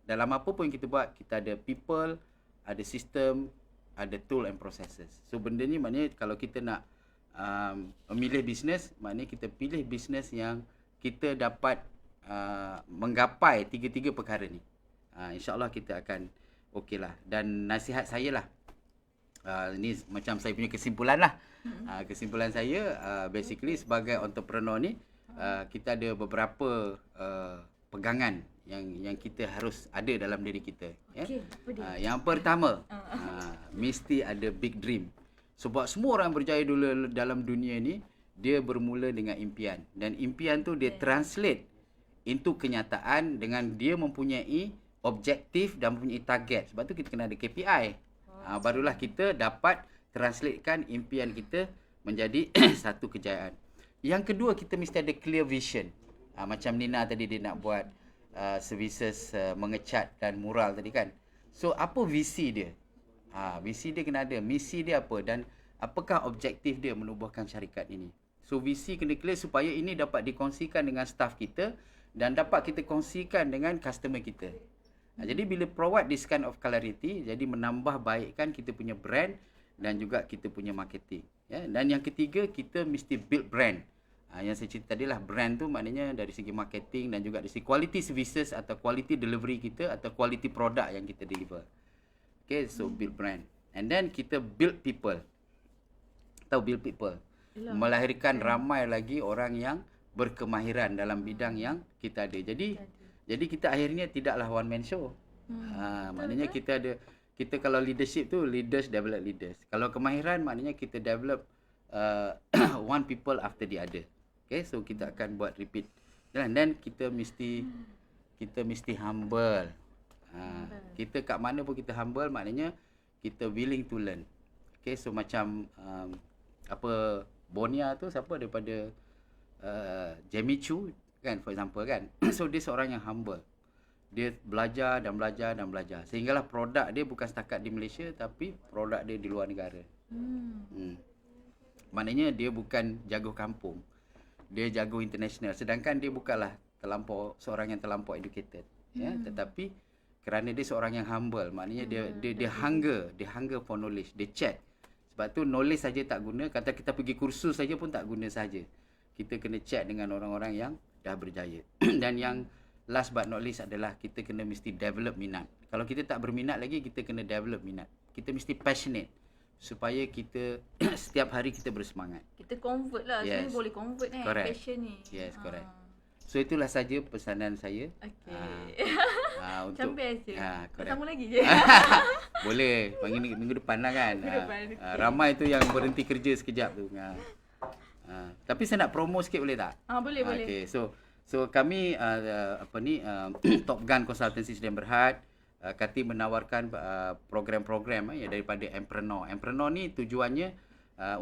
dalam apa pun yang kita buat, kita ada people, ada sistem, ada tool and processes. So benda ni maknanya kalau kita nak memilih bisnes, maknanya kita pilih bisnes yang kita dapat menggapai tiga-tiga perkara ni. InsyaAllah kita akan okey lah. Dan nasihat saya lah, ni macam saya punya kesimpulan lah. Kesimpulan saya, basically sebagai entrepreneur ni, kita ada beberapa pegangan yang kita harus ada dalam diri kita. Okey, apa dia? Yang pertama, mesti ada big dream. Sebab semua orang berjaya dulu dalam dunia ni, dia bermula dengan impian. Dan impian tu dia translate into kenyataan dengan dia mempunyai objektif dan mempunyai target. Sebab tu kita kena ada KPI. Barulah kita dapat translatekan impian kita menjadi satu kejayaan. Yang kedua, kita mesti ada clear vision. Macam Nina tadi dia nak buat services mengecat dan mural tadi kan. So apa visi dia? Visi dia kena ada. Misi dia apa dan apakah objektif dia menubuhkan syarikat ini. So visi kena clear supaya ini dapat dikongsikan dengan staff kita dan dapat kita kongsikan dengan customer kita. Jadi bila provide this kind of clarity, jadi menambah baikkan kita punya brand dan juga kita punya marketing. Dan yang ketiga, kita mesti build brand. Yang saya cerita tadi lah, brand tu maknanya dari segi marketing dan juga dari segi quality services atau quality delivery kita atau quality product yang kita deliver. Okay, so build brand. And then kita build people. Tahu build people? Melahirkan ramai lagi orang yang berkemahiran dalam bidang yang kita ada. Jadi kita akhirnya tidaklah one man show. Maknanya kita kalau leadership tu, leaders develop leaders. Kalau kemahiran maknanya kita develop one people after the other. Okay, so kita akan buat repeat. Dan kita mesti humble. Kita kat mana pun kita humble, maknanya kita willing to learn. Okay, so macam Bonia tu siapa daripada Jamie Chu kan, for example kan. So dia seorang yang humble. Dia belajar dan belajar dan belajar. Sehinggalah produk dia bukan setakat di Malaysia, tapi produk dia di luar negara. Maknanya dia bukan jago kampung. Dia jago international. Sedangkan dia bukanlah seorang yang terlampau educated. Tetapi kerana dia seorang yang humble, maknanya dia hunger for knowledge. Dia check. Sebab tu knowledge saja tak guna. Kata kita pergi kursus saja pun tak guna saja. Kita kena check dengan orang-orang yang dah berjaya. Dan yang last but not least adalah kita kena mesti develop minat. Kalau kita tak berminat lagi, kita kena develop minat. Kita mesti passionate supaya kita setiap hari kita bersemangat. Kita convert lah. Yes. Sebenarnya boleh convert Correct. passion ni. Yes, correct. So itulah saja pesanan saya. Okey. Untuk Macam best je. correct. Sambung lagi je. Boleh. Minggu depan lah kan. Minggu depan, okey. Ramai tu yang berhenti kerja sekejap tu. Tapi saya nak promo sikit boleh tak? Boleh. Okay. So kami Top Gun Consultancy Sdn Bhd kami menawarkan program-program daripada Entrepreneur. Entrepreneur ni tujuannya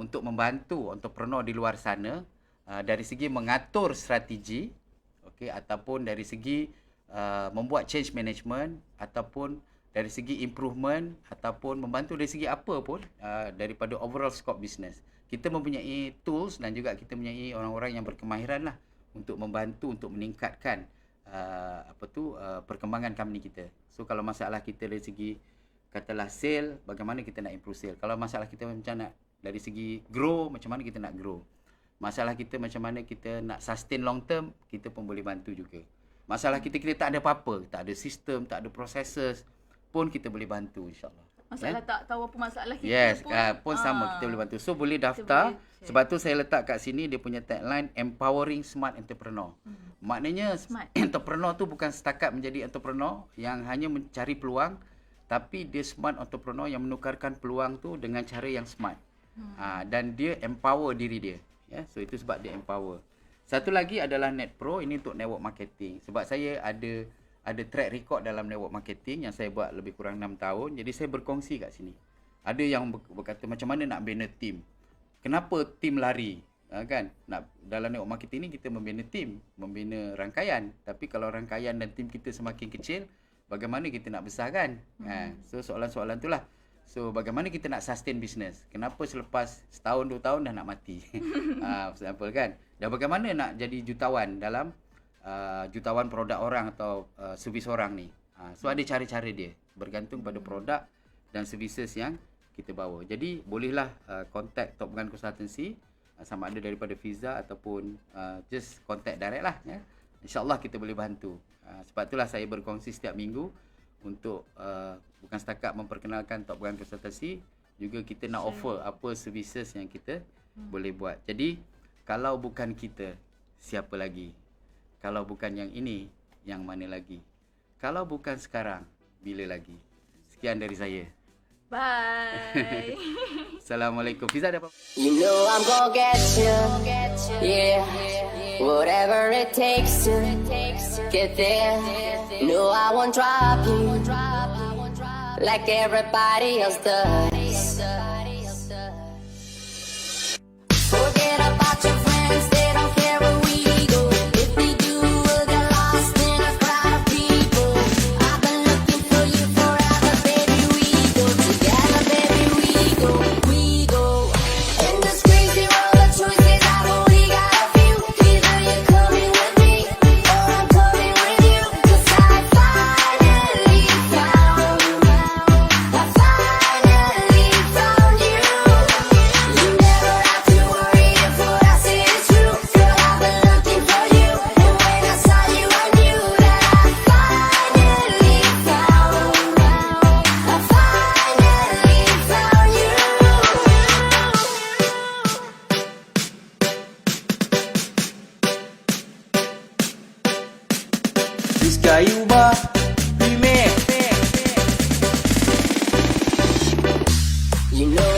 untuk membantu entrepreneur di luar sana dari segi mengatur strategi, okey, ataupun dari segi membuat change management, ataupun dari segi improvement, ataupun membantu dari segi apa pun daripada overall scope business. kita mempunyai tools dan juga kita mempunyai orang-orang yang berkemahiran lah untuk membantu untuk meningkatkan perkembangan company kita. So kalau masalah kita dari segi katalah sale, bagaimana kita nak improve sale. Kalau masalah kita macam nak dari segi grow, macam mana kita nak grow. Masalah kita macam mana kita nak sustain long term, kita pun boleh bantu juga. Masalah kita tak ada apa-apa, tak ada sistem, tak ada processes, pun kita boleh bantu insyaAllah. Masalah tak tahu apa masalah kita Yes, pun. pun sama kita boleh bantu. So boleh daftar. boleh share. Sebab tu saya letak kat sini dia punya tagline Empowering Smart Entrepreneur. Maknanya Smart. entrepreneur tu bukan setakat menjadi entrepreneur yang hanya mencari peluang, tapi dia smart entrepreneur yang menukarkan peluang tu dengan cara yang smart. Dan dia empower diri dia. Ya, so itu sebab dia empower. Satu lagi adalah NetPro, ini untuk network marketing. Sebab saya ada track record dalam network marketing yang saya buat lebih kurang 6 tahun. Jadi saya berkongsi kat sini. Ada yang berkata macam mana nak bina team. Kenapa team lari? Kan? Dalam network marketing ni kita membina team, membina rangkaian. Tapi kalau rangkaian dan team kita semakin kecil, bagaimana kita nak besarkan? So soalan-soalan itulah. So bagaimana kita nak sustain business? Kenapa selepas setahun 2 tahun dah nak mati? For example kan? Dan bagaimana nak jadi jutawan dalam jutawan produk orang atau servis orang ni. So ada cara-cara dia bergantung pada produk dan services yang kita bawa. Jadi bolehlah contact Top Gun Consultancy, sama ada daripada Fiza ataupun just contact direct lah ya. InsyaAllah kita boleh bantu. Sebab itulah saya berkongsi setiap minggu untuk bukan setakat memperkenalkan Top Gun Consultancy, juga kita nak offer apa services yang kita boleh buat. Jadi kalau bukan kita, siapa lagi? Kalau bukan yang ini, yang mana lagi? Kalau bukan sekarang, bila lagi? Sekian dari saya. Bye. Assalamualaikum. Fiza ada apa? You know I'm gonna get you, yeah. Whatever it takes to get there. No, I won't drop you like everybody else does. Forget about your friends, they don't care where we go. If they do, we'll get lost in a crowd of people. I've been looking for you forever, baby. We go together, baby. We go. In this crazy world of choices, I've only got a few. Either you're coming with me, or I'm coming with you. 'Cause I finally found you. I finally found you. You never have to worry if what I say is true. Girl, I've been looking for you, and when I saw you, I knew that I finally found you. Rizka Ayuba Remix. You know